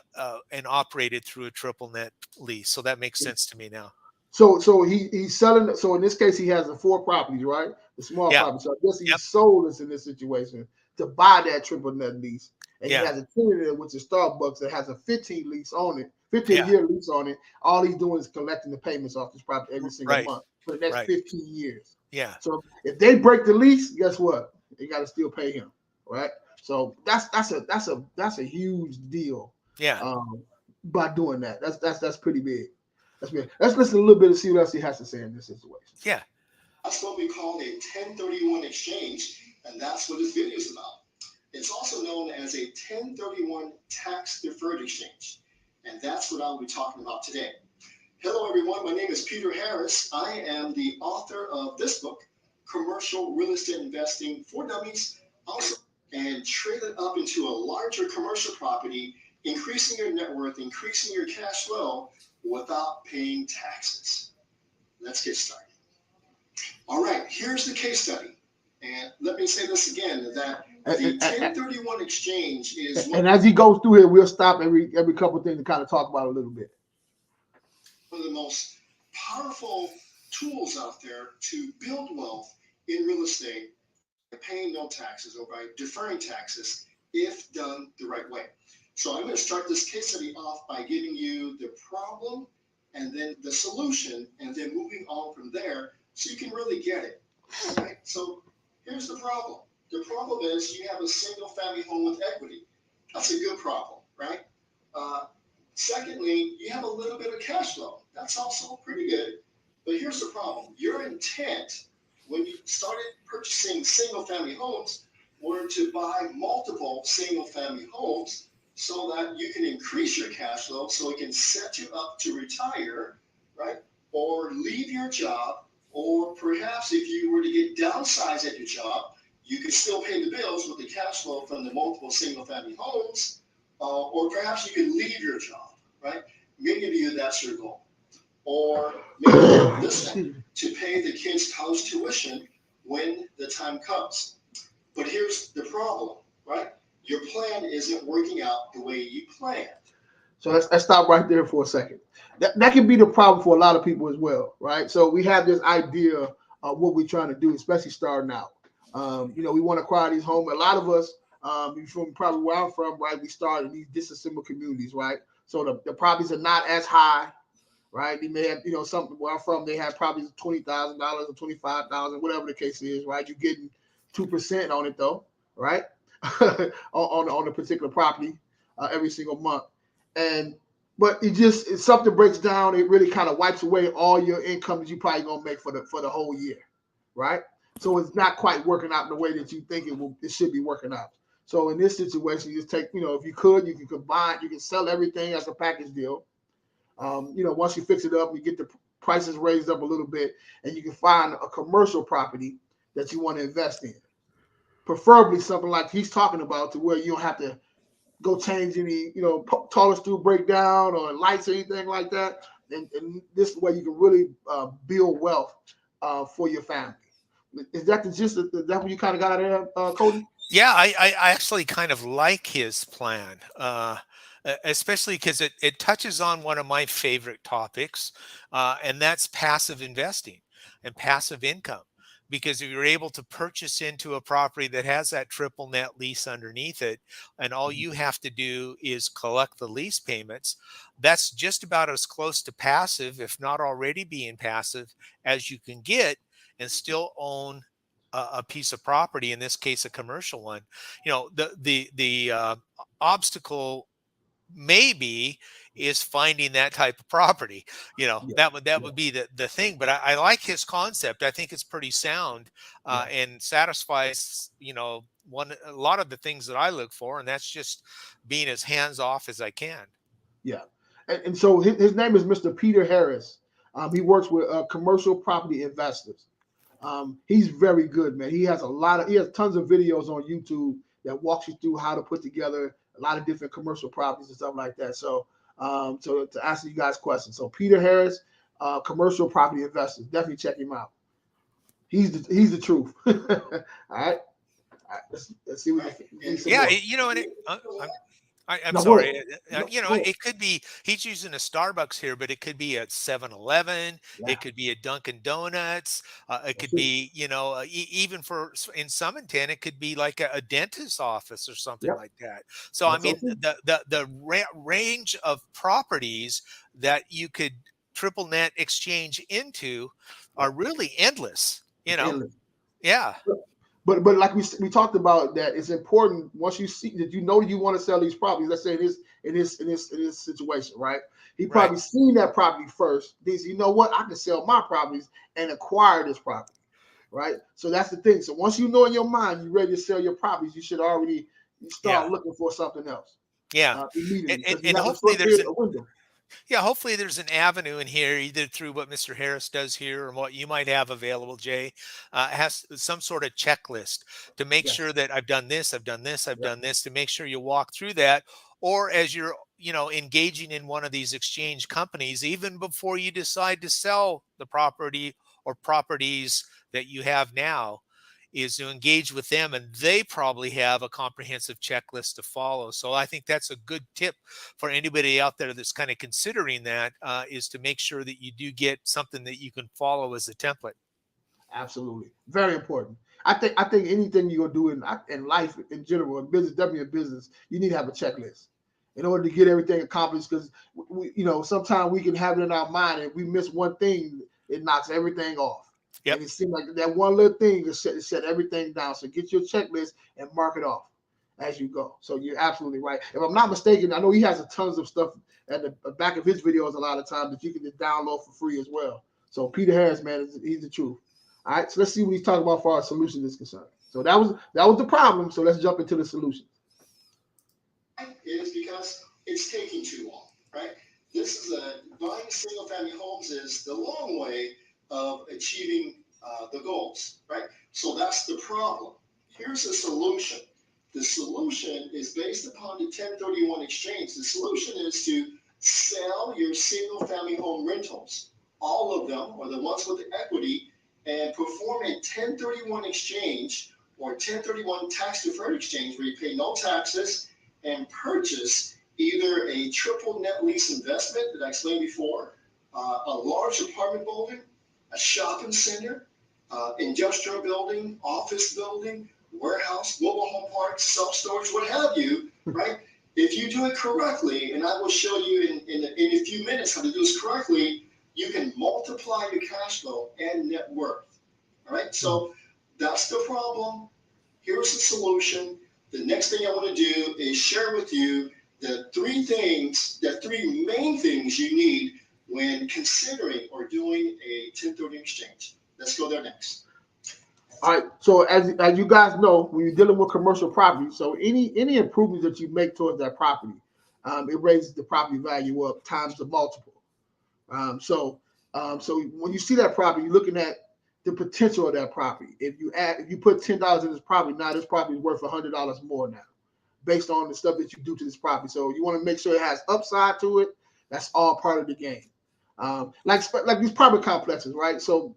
operated through a triple net lease. So that makes sense to me now. So he's selling. So in this case, he has the 4 properties, right? the small Yeah. property. So I guess he Yep. sold us in this situation to buy that triple net lease. And Yeah. he has a tenant there, which is Starbucks, that has a 15 lease on it, Yeah. 15-year lease on it. All he's doing is collecting the payments off this property every single Right. month for the next Right. 15 years. Yeah. So if they break the lease, guess what? They got to still pay him, right? So that's a huge deal. Yeah. By doing that, that's pretty big. That's big. Let's listen a little bit and see what else he has to say in this situation. Yeah. That's what we call a 1031 exchange, and that's what this video is about. It's also known as a 1031 tax deferred exchange, and that's what I'll be talking about today. Hello, everyone. My name is Peter Harris. I am the author of this book, Commercial Real Estate Investing for Dummies, also, and trade it up into a larger commercial property, increasing your net worth, increasing your cash flow without paying taxes. Let's get started. All right, here's the case study. And let me say this again, that the 1031 exchange is... And as he goes through here, we'll stop every couple of things to kind of talk about a little bit. One of the most powerful tools out there to build wealth in real estate by paying no taxes or by deferring taxes if done the right way. So I'm going to start this case study off by giving you the problem and then the solution, and then moving on from there so you can really get it. All right, so here's the problem. The problem is you have a single family home with equity. That's a good problem, right? Secondly, you have a little bit of cash flow. That's also pretty good. But here's the problem. Your intent when you started purchasing single family homes were to buy multiple single family homes so that you can increase your cash flow so it can set you up to retire, right? Or leave your job, or perhaps if you were to get downsized at your job, you could still pay the bills with the cash flow from the multiple single family homes, or perhaps you could leave your job, right? Many of you, that's your goal. Or maybe this one, to pay the kids' college tuition when the time comes. But here's the problem, right? Your plan isn't working out the way you planned. So let's stop right there for a second. That can be the problem for a lot of people as well, right? So we have this idea of what we're trying to do, especially starting out. We want to acquire these homes. A lot of us, from probably where I'm from, right, we start in these disassembled communities, right? So the properties are not as high, right? They may have, something where I'm from, they have probably $20,000 or $25,000, whatever the case is, right? You're getting 2% on it though, right? on a particular property every single month. But if something breaks down, it really kind of wipes away all your income that you probably gonna make for the whole year, right? So it's not quite working out in the way that you think it should be working out. So in this situation, you just take, if you can combine, you can sell everything as a package deal. Once you fix it up, you get the prices raised up a little bit, and you can find a commercial property that you want to invest in. Preferably something like he's talking about, to where you don't have to go change any, toilet stool breakdown or lights or anything like that. And this way you can really build wealth for your family. Is that the gist? Is that what you kind of got out of there, Cody? Yeah, I actually kind of like his plan, especially because it touches on one of my favorite topics, and that's passive investing and passive income. Because if you're able to purchase into a property that has that triple net lease underneath it, and all you have to do is collect the lease payments, that's just about as close to passive, if not already being passive, as you can get, and still own a piece of property, in this case a commercial one. The obstacle maybe is finding that type of property. That would be the thing. But I like his concept. I think it's pretty sound, and satisfies a lot of the things that I look for, and that's just being as hands off as I can. Yeah. And so his name is Mr. Peter Harris. He works with commercial property investors. He's very good, man. He has tons of videos on YouTube that walks you through how to put together a lot of different commercial properties and stuff like that. So to answer you guys' questions, so Peter Harris, commercial property investors, definitely check him out. He's the truth. All right. Let's see what he says. Yeah, I'm No, go ahead. sorry. No, You know, go ahead. it could be he's using a Starbucks here, but it could be a 7-Eleven. Yeah, It could be a Dunkin' Donuts. It that's could it. be, you know, even in some intent, it could be like a dentist's office or something Yep, like that. So, I that's so mean, true. the range of properties that you could triple net exchange into are Yep, really endless, you it's know? endless. Yeah. But like we talked about that, it's important once you see that you know you want to sell these properties. Let's say in this situation, right? He Right. probably seen that property first. This, you know what? I can sell my properties and acquire this property, right? So that's the thing. So once you know in your mind you're ready to sell your properties, you should already Yeah. start looking for something else Yeah. immediately because you And have the hopefully first there's bid an a window. Yeah, hopefully there's an avenue in here, either through what Mr. Harris does here or what you might have available, Jay, has some sort of checklist to make Yes. sure that I've done this, I've done this, I've Yep. done this, to make sure you walk through that. Or as you're, you know, engaging in one of these exchange companies, even before you decide to sell the property or properties that you have now, is to engage with them, and they probably have a comprehensive checklist to follow. So I think that's a good tip for anybody out there that's kind of considering that, is to make sure that you do get something that you can follow as a template. Absolutely, very important. I think anything you're gonna do in life in general, in business, definitely in business, you need to have a checklist in order to get everything accomplished. Because sometimes we can have it in our mind, and we miss one thing, it knocks everything off. Yep. And it seems like that one little thing is set everything down. So get your checklist and mark it off as you go. So you're absolutely right. If I'm not mistaken, I know he has a tons of stuff at the back of his videos a lot of times that you can just download for free as well. So Peter Harris, man, he's the truth. All right, so let's see what he's talking about for our solution is concerned. So that was the problem. So let's jump into the solution. Is because it's taking too long, right? This is buying single family homes is the long way of achieving the goals, right? So that's the problem. Here's the solution. The solution is based upon the 1031 exchange. The solution is to sell your single family home rentals, all of them, or the ones with the equity, and perform a 1031 exchange or 1031 tax deferred exchange where you pay no taxes and purchase either a triple net lease investment that I explained before, a large apartment building, a shopping center, industrial building, office building, warehouse, mobile home park, self-storage, what have you, right? If you do it correctly, and I will show you in a few minutes how to do this correctly, you can multiply your cash flow and net worth. All right, so that's the problem. Here's the solution. The next thing I want to do is share with you the three main things you need when considering or doing a 1030 exchange. Let's go there next. All right. So as you guys know, when you're dealing with commercial property, so any improvements that you make towards that property, it raises the property value up times the multiple. So when you see that property, you're looking at the potential of that property. If you put $10 in this property, now this property is worth $100 more now, based on the stuff that you do to this property. So you want to make sure it has upside to it. That's all part of the game. Like these apartment complexes, right? So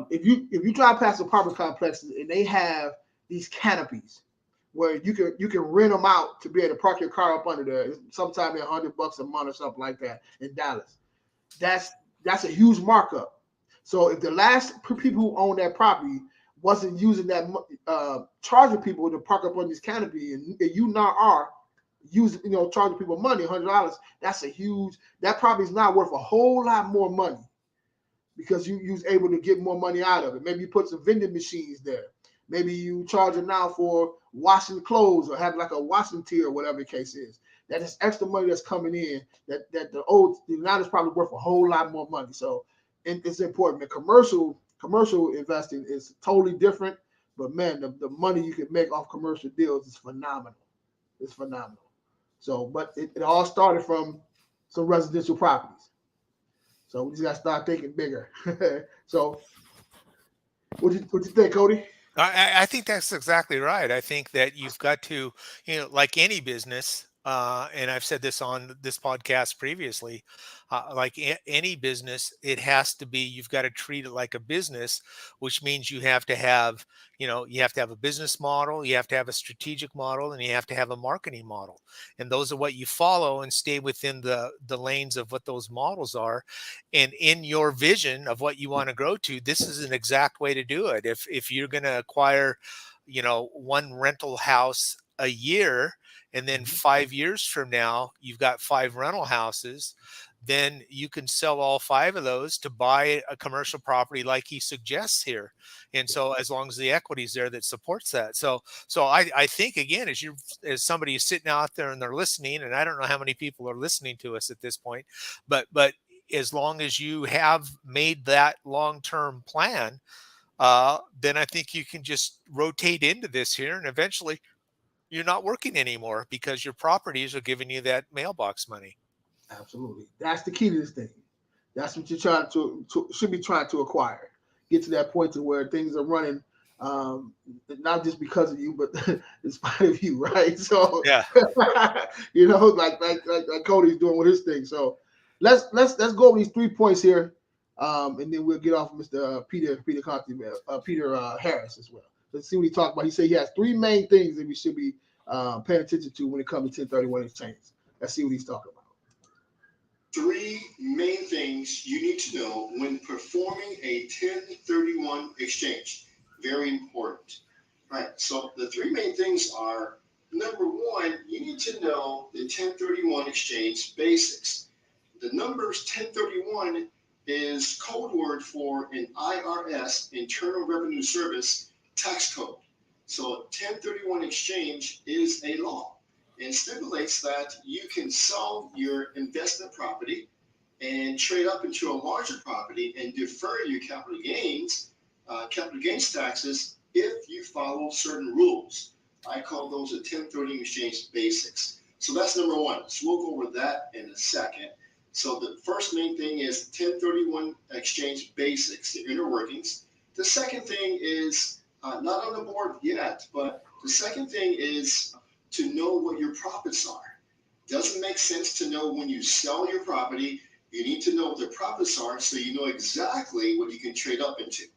if you drive past apartment complexes and they have these canopies where you can rent them out to be able to park your car up under there. Sometimes they're $100 a month or something like that in Dallas. That's a huge markup. So if the last people who own that property wasn't using that, charging people to park up on this canopy, and you now are using, charging people money, $100, that property is now worth a whole lot more money because you was able to get more money out of it. Maybe you put some vending machines there. Maybe you charge it now for washing clothes or have like a washing tier or whatever the case is. That is extra money that's coming in that the old now is probably worth a whole lot more money. So it's important. The commercial investing is totally different, but man, the money you can make off commercial deals is phenomenal. It's phenomenal. So, but it all started from some residential properties. So we just got to start thinking bigger. So, what you think, Cody? I think that's exactly right. I think that you've got to, like any business, and I've said this on this podcast previously, like any business, it has to be, you've got to treat it like a business, which means you have to have, you have to have a business model, you have to have a strategic model, and you have to have a marketing model. And those are what you follow and stay within the lanes of what those models are. And in your vision of what you want to grow to, this is an exact way to do it. If you're going to acquire, one rental house a year, and then 5 years from now, you've got 5 rental houses, then you can sell all 5 of those to buy a commercial property like he suggests here. And so as long as the equity is there that supports that. So I think, again, as somebody is sitting out there and they're listening, and I don't know how many people are listening to us at this point, but as long as you have made that long-term plan, then I think you can just rotate into this here, and eventually you're not working anymore because your properties are giving you that mailbox money. Absolutely. That's the key to this thing. That's what you're trying to should be trying to acquire. Get to that point to where things are running, not just because of you, but in spite of you, right? So, Yeah. like Cody's doing with his thing. So, let's go over these 3 points here, and then we'll get off of Mr. Peter Conti, Peter Harris as well. Let's see what he talked about. He said he has 3 main things that we should be paying attention to when it comes to 1031 exchange. Let's see what he's talking about. 3 main things you need to know when performing a 1031 exchange. Very important. Right. So the 3 main things are, number 1, you need to know the 1031 exchange basics. The numbers 1031 is code word for an IRS, Internal Revenue Service, tax code. So 1031 exchange is a law and stipulates that you can sell your investment property and trade up into a larger property and defer your capital gains taxes if you follow certain rules. I call those a 1031 exchange basics. So that's number 1. So we'll go over that in a second. So the first main thing is 1031 exchange basics, the inner workings. The second thing is not on the board yet, but the second thing is to know what your profits are. Doesn't make sense to know when you sell your property. You need to know what the profits are so you know exactly what you can trade up into.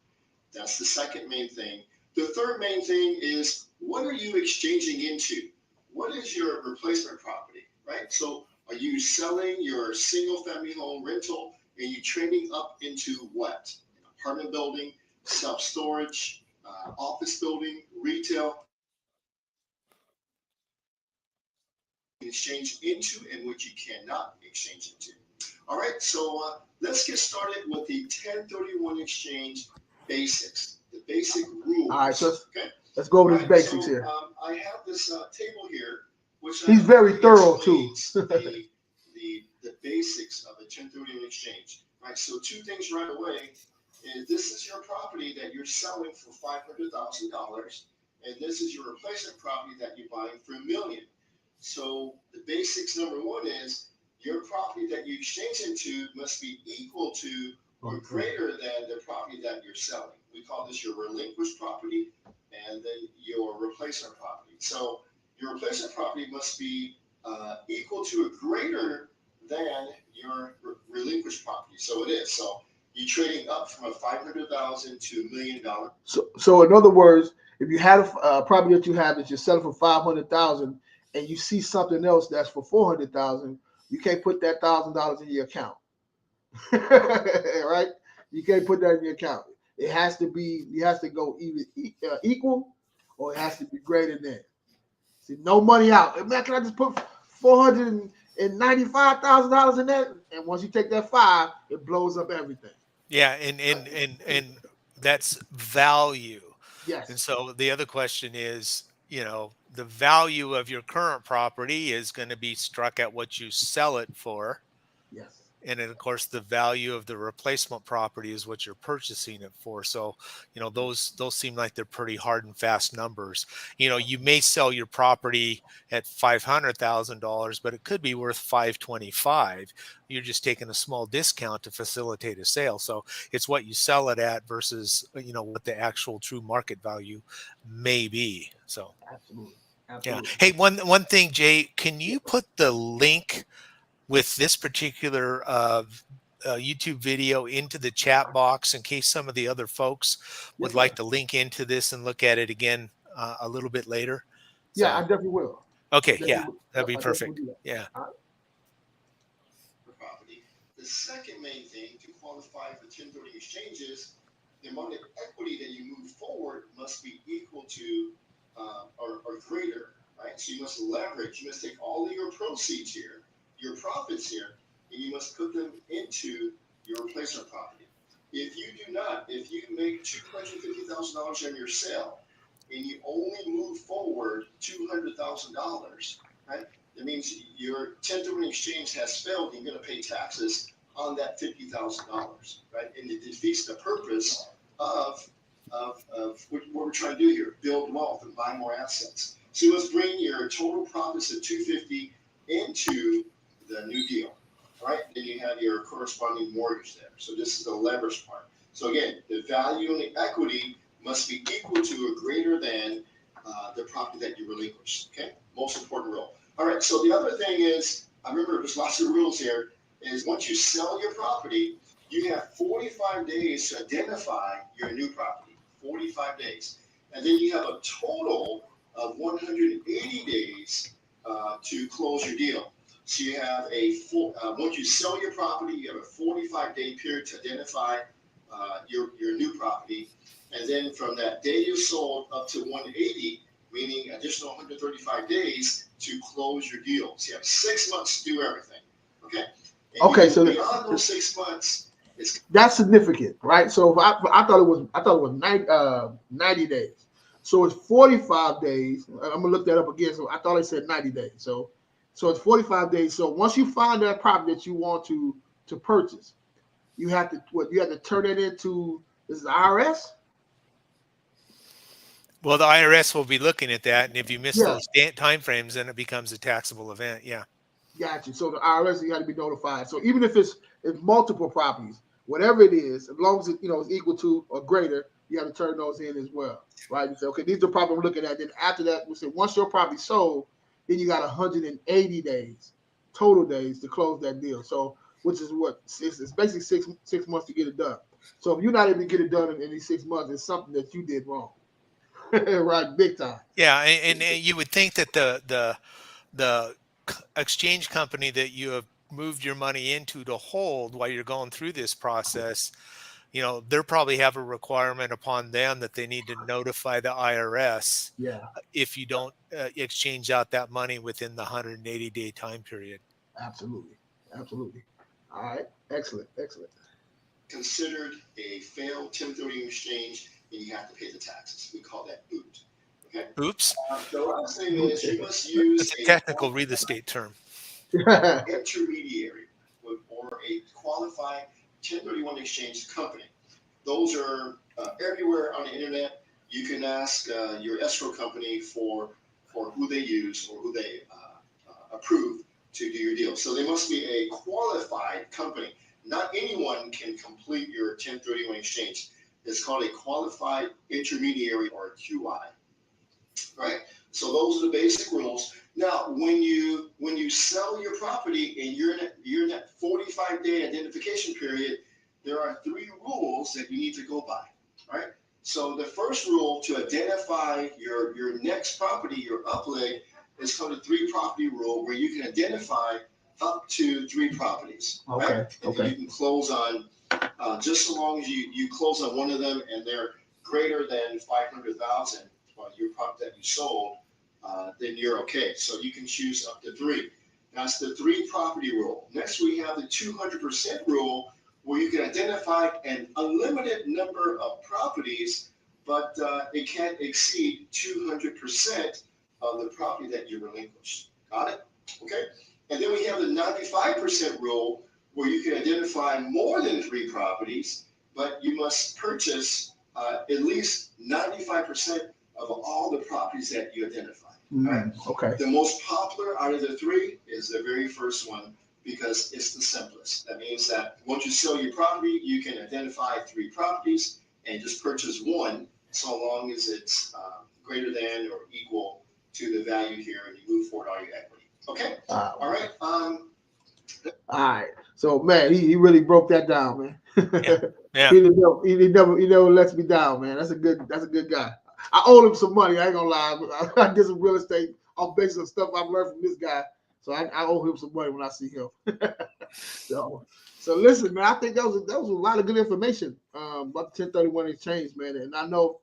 That's the second main thing. The third main thing is, what are you exchanging into? What is your replacement property, right? So are you selling your single family home rental and you trading up into what? An apartment building, self-storage, office building, retail. Exchange into and which you cannot exchange into. All right, so let's get started with the 1031 exchange basics, the basic rules. All right, so let's go over these basics here. I have this table here, which he's very thorough too. the basics of a 1031 exchange. Right, so 2 things right away is this is your property that you're selling for $500,000, and this is your replacement property that you're buying for $1 million. So the basics, number 1 is your property that you exchange into must be equal to or greater than the property that you're selling. We call this your relinquished property and then your replacement property. So your replacement property must be equal to or greater than your relinquished property. So it is. So you're trading up from a $500,000 to $1 million. So in other words, if you had a property that you have that you're selling for $500,000 and you see something else that's for $400,000, you can't put that $1,000 in your account, right? You can't put that in your account. It has to go either equal or it has to be greater than. See, no money out. Man, can I just put $495,000 in there? And once you take that 5, it blows up everything. Yeah, and that's value. Yes. And so the other question is, the value of your current property is going to be struck at what you sell it for. Yes. And then, of course, the value of the replacement property is what you're purchasing it for. So, those seem like they're pretty hard and fast numbers. You may sell your property at $500,000, but it could be worth $525,000. You're just taking a small discount to facilitate a sale. So it's what you sell it at versus, what the actual true market value may be. So absolutely. Absolutely. Hey, one thing, Jay, can you put the link with this particular YouTube video into the chat box in case some of the other folks would Yes, like sir. to link into this and look at it again a little bit later? Yeah, I So, definitely will. okay, Definitely yeah, will. that'd Yep, be I definitely perfect. will do that. Yeah. All right. property. The second main thing to qualify for 1030 exchanges, the amount of equity that you move forward must be equal to or greater, right? So you must leverage, you must take all of your proceeds here, your profits here, and you must put them into your replacement property. If you do not, if you make $250,000 on your sale and you only move forward $200,000, right? That means your 1031 exchange has failed. You're going to pay taxes on that $50,000, right? And it defeats the purpose of what we're trying to do here: build wealth and buy more assets. So you must bring your total profits of 250 into the new deal, right? Then you have your corresponding mortgage there. So this is the leverage part. So again, the value and the equity must be equal to or greater than the property that you relinquish. Okay, most important rule. All right, so the other thing is, I remember there's lots of rules here, is once you sell your property, you have 45 days to identify your new property, 45 days. And then you have a total of 180 days to close your deal. So you have a full, once you sell your property, you have a 45-day period to identify your new property. And then from that day you sold up to 180, meaning additional 135 days to close your deal. So you have 6 months to do everything. Okay. And Okay, so beyond those 6 months, that's significant, right? So if I thought it was 90 days. So it's 45 days. I'm gonna look that up again. So I thought it said 90 days. So it's 45 days. So once you find that property that you want to purchase, you have to turn it into this is the IRS. Well, the IRS will be looking at that, and if you miss Yeah, those time frames, then it becomes a taxable event. Yeah. got you. So the IRS, you got to be notified. So even if it's multiple properties, whatever it is, as long as it is equal to or greater, you have to turn those in as well, right? You say, okay, these are the properties I'm looking at. Then after that, we say once your property sold, then you got 180 days, total days to close that deal. So which is what it's basically six months to get it done. So if you're not able to get it done in these 6 months, it's something that you did wrong, right? Big time. Yeah, and you would think that the exchange company that you have moved your money into to hold while you're going through this process, they'll probably have a requirement upon them that they need to notify the IRS Yeah, if you don't exchange out that money within the 180-day time period. absolutely, absolutely. All right, excellent. considered a failed 1030 exchange, and you have to pay the taxes. We call that boot. Okay. Oops, The last thing is you must use that's a a technical real estate term. intermediary or a qualified 1031 exchange company. Those are everywhere on the internet. You can ask your escrow company for who they use or who they approve to do your deal. So they must be a qualified company. Not anyone can complete your 1031 exchange. It's called a qualified intermediary or QI, right? So those are the basic rules. Now, when you sell your property and you're in that 45-day identification period, there are 3 rules that you need to go by, right? So the first rule to identify your next property, your upleg, is called the 3 property rule, where you can identify up to 3 properties, Okay. right? And you can close on just so long as you close on one of them and they're greater than 500,000 your property that you sold, then you're okay. So you can choose up to 3. That's the 3 property rule. Next, we have the 200% rule, where you can identify an unlimited number of properties, but it can't exceed 200% of the property that you relinquish. Got it? Okay. And then we have the 95% rule, where you can identify more than 3 properties, but you must purchase at least 95% of all the properties that you identify. Right? Okay. The most popular out of the 3 is the very first one, because it's the simplest. That means that once you sell your property, you can identify 3 properties and just purchase one, so long as it's greater than or equal to the value here, and you move forward all your equity. Okay. All right. All right. So man, he really broke that down, man. Yeah. he never lets me down, man. That's a good guy. I owe him some money. I ain't gonna lie. I did some real estate off basis of stuff I've learned from this guy. So I owe him some money when I see him. So listen, man. I think that was a lot of good information about the 1031 exchange, man. And I know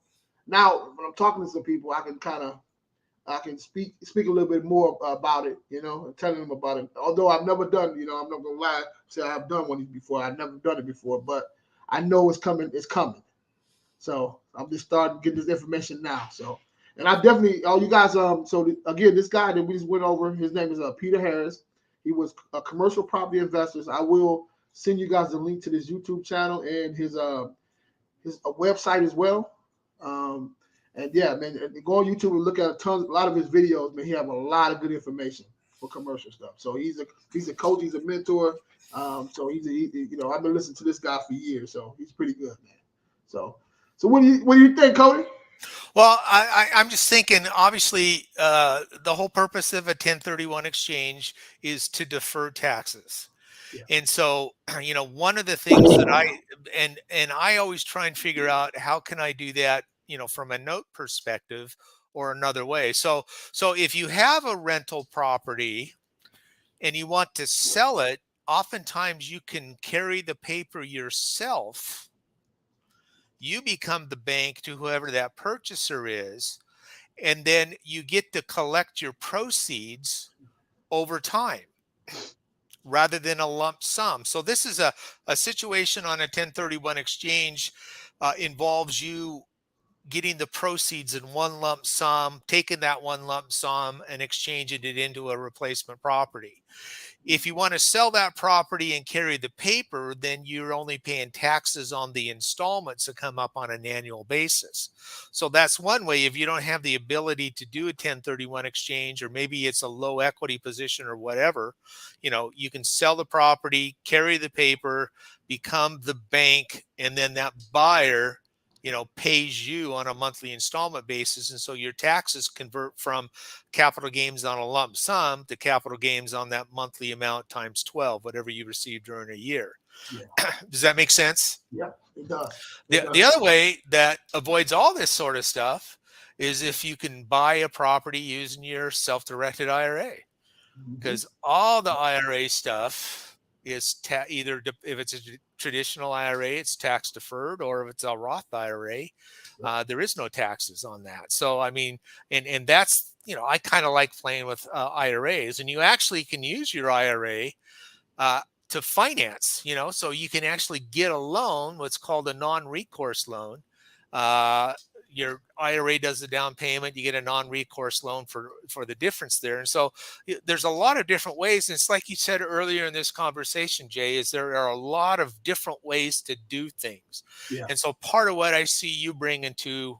now when I'm talking to some people, I can speak a little bit more about it, and telling them about it. Although I've never done, I'm not gonna lie, say I have done one of these before. I've never done it before, but I know it's coming. It's coming. So I'm just starting to get this information now. So, and I definitely, all you guys, so again, this guy that we just went over, his name is Peter Harris. He was a commercial property investor. I will send you guys a link to this YouTube channel and his website as well. And yeah, man, go on YouTube and look at a lot of his videos. Man, he have a lot of good information for commercial stuff. So he's a coach, he's a mentor. So I've been listening to this guy for years. So he's pretty good, man. So what do you think, Cody? Well, I'm just thinking, obviously, the whole purpose of a 1031 exchange is to defer taxes. Yeah. And so, one of the things that I always try and figure out, how can I do that, from a note perspective or another way. So if you have a rental property and you want to sell it, oftentimes you can carry the paper yourself. You become the bank to whoever that purchaser is, and then you get to collect your proceeds over time rather than a lump sum. So this is a situation on a 1031 exchange, involves you getting the proceeds in one lump sum, taking that one lump sum and exchanging it into a replacement property. If you want to sell that property and carry the paper, then you're only paying taxes on the installments that come up on an annual basis. So that's one way. If you don't have the ability to do a 1031 exchange, or maybe it's a low equity position or whatever, you can sell the property, carry the paper, become the bank, and then that buyer pays you on a monthly installment basis. And so your taxes convert from capital gains on a lump sum to capital gains on that monthly amount times 12, whatever you receive during a year. Yeah. Does that make sense? Yeah, it does. The other way that avoids all this sort of stuff is if you can buy a property using your self-directed IRA, because all the IRA stuff is either if it's a traditional IRA, it's tax deferred, or if it's a Roth IRA, there is no taxes on that. So, I mean, and that's, I kind of like playing with IRAs, and you actually can use your IRA to finance, so you can actually get a loan, what's called a non-recourse loan. Your IRA does the down payment, you get a non-recourse loan for the difference there. And so there's a lot of different ways. And it's like you said earlier in this conversation, Jay, is there are a lot of different ways to do things. Yeah. And so part of what I see you bring into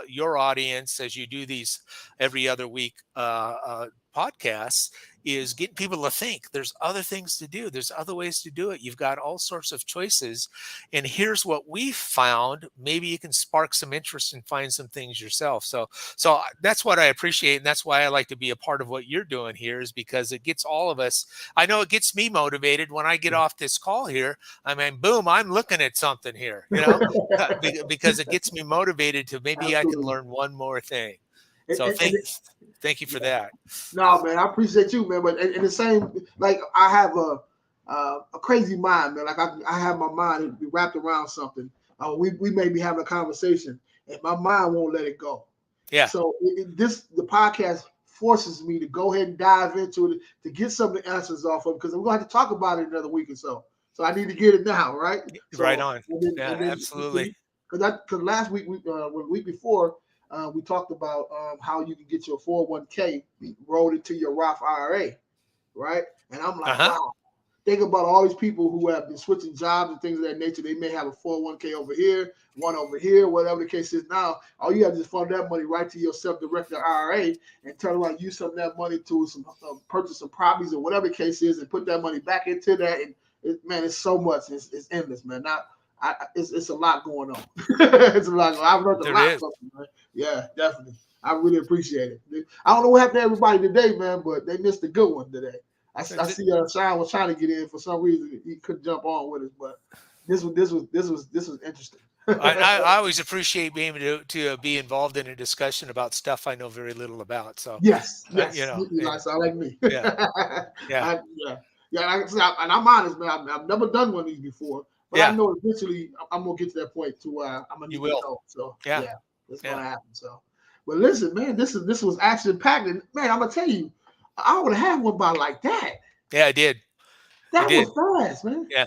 your audience as you do these every other week podcasts is getting people to think there's other things to do. There's other ways to do it. You've got all sorts of choices. And here's what we found. Maybe you can spark some interest and find some things yourself. So that's what I appreciate. And that's why I like to be a part of what you're doing here, is because it gets all of us. I know it gets me motivated when I get off this call here. I mean, boom, I'm looking at something here, because it gets me motivated to maybe I can learn one more thing. So thank you for that. No, man, I appreciate you, man. But in the same, like, I have a crazy mind, man. Like I have my mind wrapped around something. We may be having a conversation, and my mind won't let it go. Yeah. So the podcast forces me to go ahead and dive into it to get some of the answers off of it, because we're going to have to talk about it another week or so. So I need to get it now, right? Right on. Absolutely. Because last week, the week before, we talked about how you can get your 401k rolled into your Roth IRA, right? And I'm like, wow. Think about all these people who have been switching jobs and things of that nature. They may have a 401k over here, one over here, whatever the case is. Now, all you have to just fund that money right to your self-directed IRA and turn around, use some of that money to purchase some properties or whatever the case is, and put that money back into that. And it's so much. It's endless, man. It's a lot going on. It's a lot. I've learned a lot from it, man. Yeah, definitely. I really appreciate it. I don't know what happened to everybody today, man, but they missed a good one today. I see Sean was trying to get in for some reason. He couldn't jump on with us, but this was interesting. I always appreciate being able to be involved in a discussion about stuff I know very little about. So yes, sound like me. Yeah. And I'm honest, man. I've never done one of these before, but I know eventually I'm gonna get to that point to where I'm gonna need to know. So it's gonna happen. So, but listen, man, this was action packed, and man, I'm gonna tell you, I would have one by like that. Yeah, I did. That was fast, man. Yeah.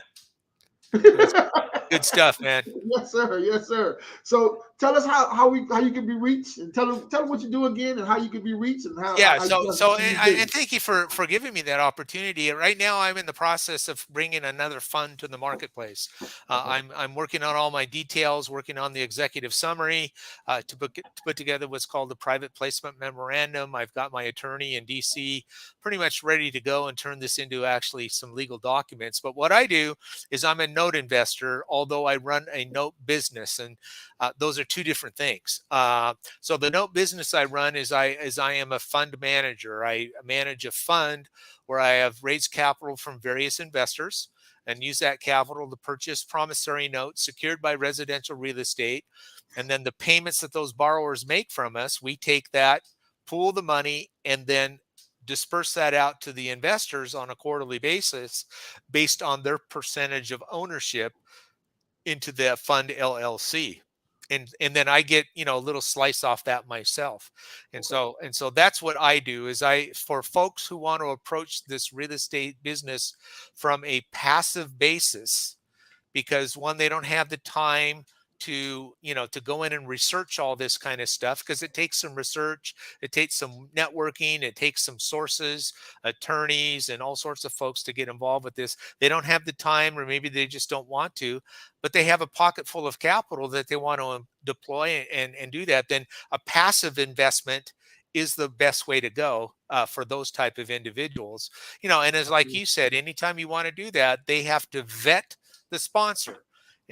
Good stuff, man. Yes, sir. Yes, sir. So tell us how you can be reached, and tell them what you do again, and how you can be reached, and how. Yeah. And thank you for giving me that opportunity. Right now, I'm in the process of bringing another fund to the marketplace. I'm working on all my details, working on the executive summary to put together what's called the private placement memorandum. I've got my attorney in DC pretty much ready to go and turn this into actually some legal documents. But what I do is I'm a note investor, although I run a note business, and those are two different things. So the note business I run is I am a fund manager. I manage a fund where I have raised capital from various investors and use that capital to purchase promissory notes secured by residential real estate. And then the payments that those borrowers make from us, we take that, pool the money, and then disperse that out to the investors on a quarterly basis based on their percentage of ownership into the fund LLC. And then I get, a little slice off that myself. And so that's what I do is for folks who want to approach this real estate business from a passive basis, because one, they don't have the time to go in and research all this kind of stuff, because it takes some research, it takes some networking, it takes some sources, attorneys, and all sorts of folks to get involved with this. They don't have the time, or maybe they just don't want to, but they have a pocket full of capital that they want to deploy and do that. Then a passive investment is the best way to go for those type of individuals. And as like you said, anytime you want to do that, they have to vet the sponsor.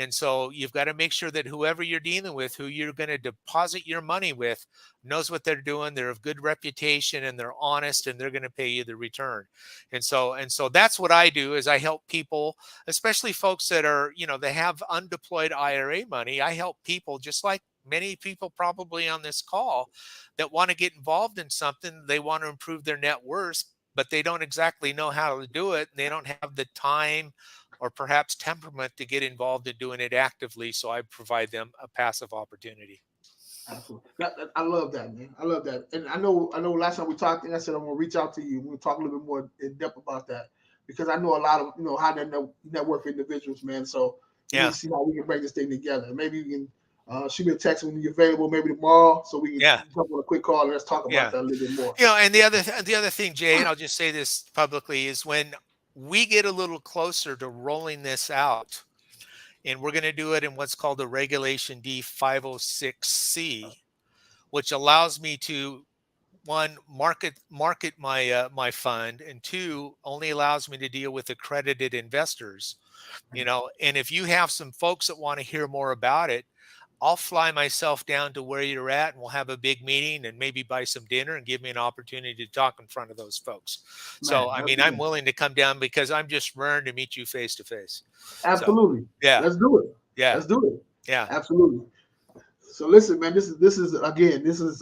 And so you've got to make sure that whoever you're dealing with, who you're going to deposit your money with, knows what they're doing. They're of good reputation, and they're honest, and they're going to pay you the return. And so that's what I do is I help people, especially folks that are, they have undeployed IRA money. I help people, just like many people probably on this call, that want to get involved in something. They want to improve their net worth, but they don't exactly know how to do it. And they don't have the time or perhaps temperament to get involved in doing it actively. So I provide them a passive opportunity. Absolutely. I love that, man. I love that. And I know last time we talked, and I said I'm going to reach out to you. We'll talk a little bit more in depth about that, because I know a lot of, how that network individuals, man. So we can see how we can bring this thing together. Maybe you can shoot me a text when you're available, maybe tomorrow, so we can jump on a quick call and let's talk about that a little bit more. And the other thing, Jay, and I'll just say this publicly, is when we get a little closer to rolling this out, and we're going to do it in what's called the Regulation D 506C, which allows me to, one, market my my fund, and two, only allows me to deal with accredited investors. And if you have some folks that want to hear more about it, I'll fly myself down to where you're at, and we'll have a big meeting and maybe buy some dinner and give me an opportunity to talk in front of those folks. So, I'm willing to come down, because I'm just raring to meet you face to face. Absolutely. So, let's do it. Yeah. Let's do it. Yeah. Absolutely. So listen, man, this is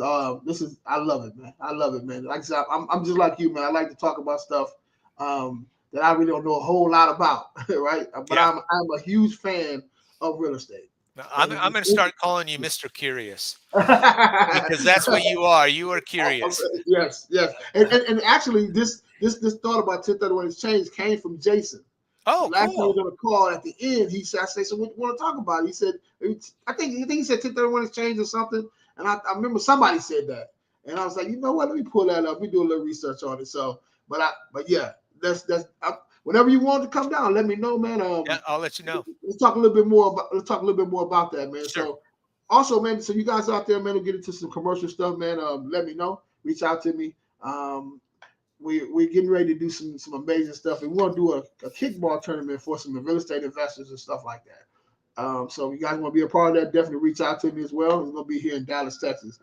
I love it, man. I love it, man. Like I said, I'm just like you, man. I like to talk about stuff that I really don't know a whole lot about, right? But I'm a huge fan of real estate. I'm going to start calling you Mr. Curious, because that's what you are. You are curious. Yes. And actually, this thought about 1031 exchange came from Jason. Oh, last cool. time we were on a call at the end, he said, "So what you want to talk about?" He said, "I think he said 1031 exchange or something." And I remember somebody said that, and I was like, you know what? Let me pull that up. We do a little research on it. So, but yeah, whenever you want to come down, let me know, man. I'll let you know. Let's talk a little bit more about that, man. Sure. So also, man, so you guys out there, man, will get into some commercial stuff, man. Let me know. Reach out to me. We're getting ready to do some amazing stuff, and we want to do a kickball tournament for some real estate investors and stuff like that. So if you guys want to be a part of that, definitely reach out to me as well. It's going to be here in Dallas, Texas.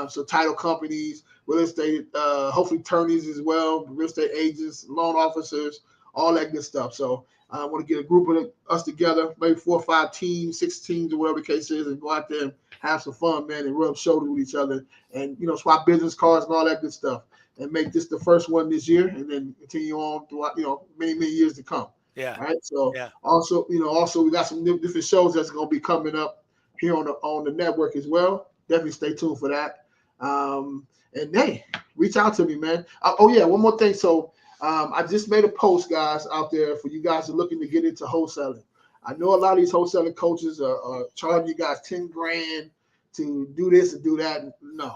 So title companies, real estate, hopefully attorneys as well, real estate agents, loan officers, all that good stuff. So I want to get a group of us together, maybe 4 or 5 teams, 6 teams, or whatever the case is, and go out there and have some fun, man, and rub shoulders with each other, and swap business cards and all that good stuff, and make this the first one this year, and then continue on throughout many years to come. Yeah. Right. So yeah. also we got some different shows that's going to be coming up here on the network as well. Definitely stay tuned for that. And hey, reach out to me, man. Oh yeah, one more thing. So I just made a post, guys, out there for you guys who are looking to get into wholesaling. I know a lot of these wholesaling coaches are charging you guys $10,000 to do this and do that. No.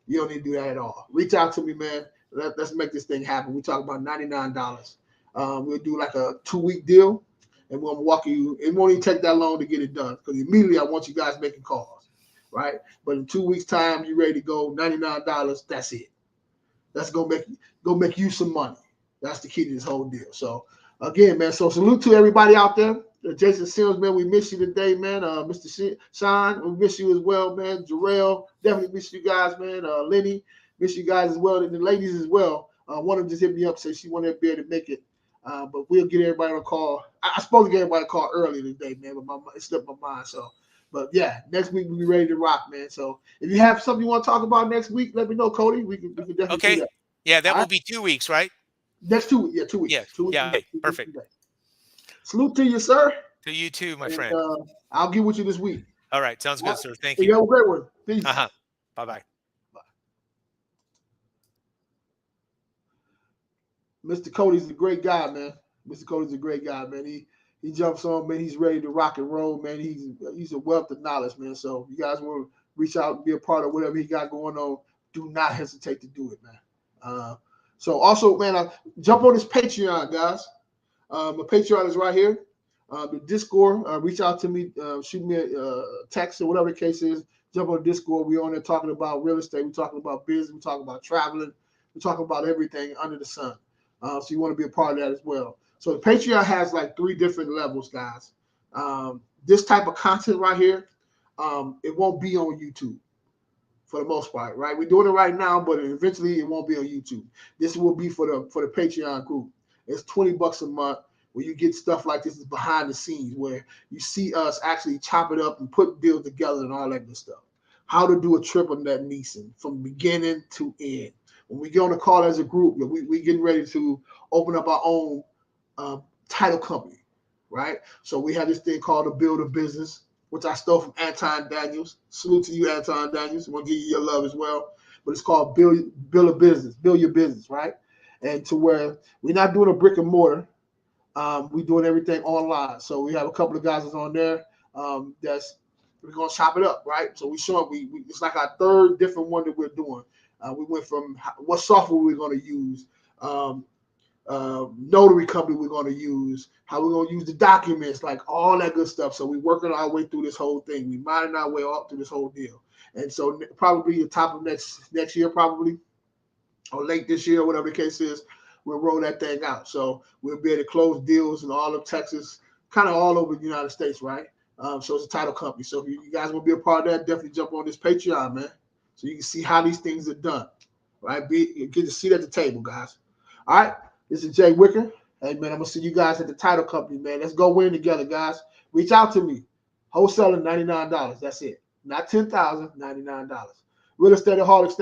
You don't need to do that at all. Reach out to me, man. Let's make this thing happen. We talk about $99. We'll do like a 2-week deal, and we'll walk you. It won't even take that long to get it done, because immediately I want you guys making calls, right? But in 2 weeks' time, you're ready to go. $99. That's it. That's gonna make you some money. That's the key to this whole deal. So again, man. So salute to everybody out there. Jason Sims, man, we miss you today, man. Mr. Sean, we miss you as well, man. Jarrell, definitely miss you guys, man. Lenny, miss you guys as well, and the ladies as well. One of them just hit me up, said she wanted to be able to make it. But we'll get everybody on a call. I supposed to get everybody a call earlier today, man, but it slipped my mind. So, but yeah, next week we'll be ready to rock, man. So if you have something you want to talk about next week, let me know, Cody. We can definitely do that. Yeah, that will be 2 weeks, right? Next 2 weeks. Yeah, 2 weeks. Yeah. 2 weeks. Yeah. Perfect. Salute to you, sir. To you too, my friend. I'll get with you this week. All right. Sounds good, sir. Thank you. You have a great one. Peace. Bye-bye. Mr. Cody's a great guy, man. Mr. Cody's a great guy, man. He jumps on, man. He's ready to rock and roll, man. He's a wealth of knowledge, man. So if you guys want to reach out and be a part of whatever he got going on, do not hesitate to do it, man. So also, man, jump on this Patreon, guys. My Patreon is right here. The Discord, reach out to me, shoot me a text or whatever the case is. Jump on Discord. We're on there talking about real estate. We're talking about business. We're talking about traveling. We're talking about everything under the sun. So you want to be a part of that as well. So the Patreon has like 3 different levels, guys. This type of content right here, it won't be on YouTube for the most part, right? We're doing it right now, but eventually it won't be on YouTube. This will be for the Patreon group. It's $20 a month, where you get stuff like this is behind the scenes, where you see us actually chop it up and put deals together and all that good stuff. How to do a trip on that Nissan from beginning to end. When we get on the call as a group, we getting ready to open up our own title company, right? So we have this thing called the Build a Business, which I stole from Anton Daniels. Salute to you, Anton Daniels. I want to give you your love as well. But it's called Build a Business, Build Your Business, right? And to where we're not doing a brick and mortar. We're doing everything online. So we have a couple of guys that's on there we're going to chop it up, right? So we it's like our 3rd different one that we're doing. We went from what software we're going to use, notary company we're going to use, how we're going to use the documents, like all that good stuff. So we're working our way through this whole thing. We're minding our way up through this whole deal. And so probably the top of next year, probably, or late this year, whatever the case is, we'll roll that thing out. So we'll be able to close deals in all of Texas, kind of all over the United States, right? So it's a title company. So if you guys want to be a part of that, definitely jump on this Patreon, man. So you can see how these things are done, right? Get to sit at the table, guys. All right, this is Jay Wicker. Hey, man, I'm going to see you guys at the title company, man. Let's go win together, guys. Reach out to me. Wholesaling, $99. That's it. Not $10,000, $99. Real estate at Holics.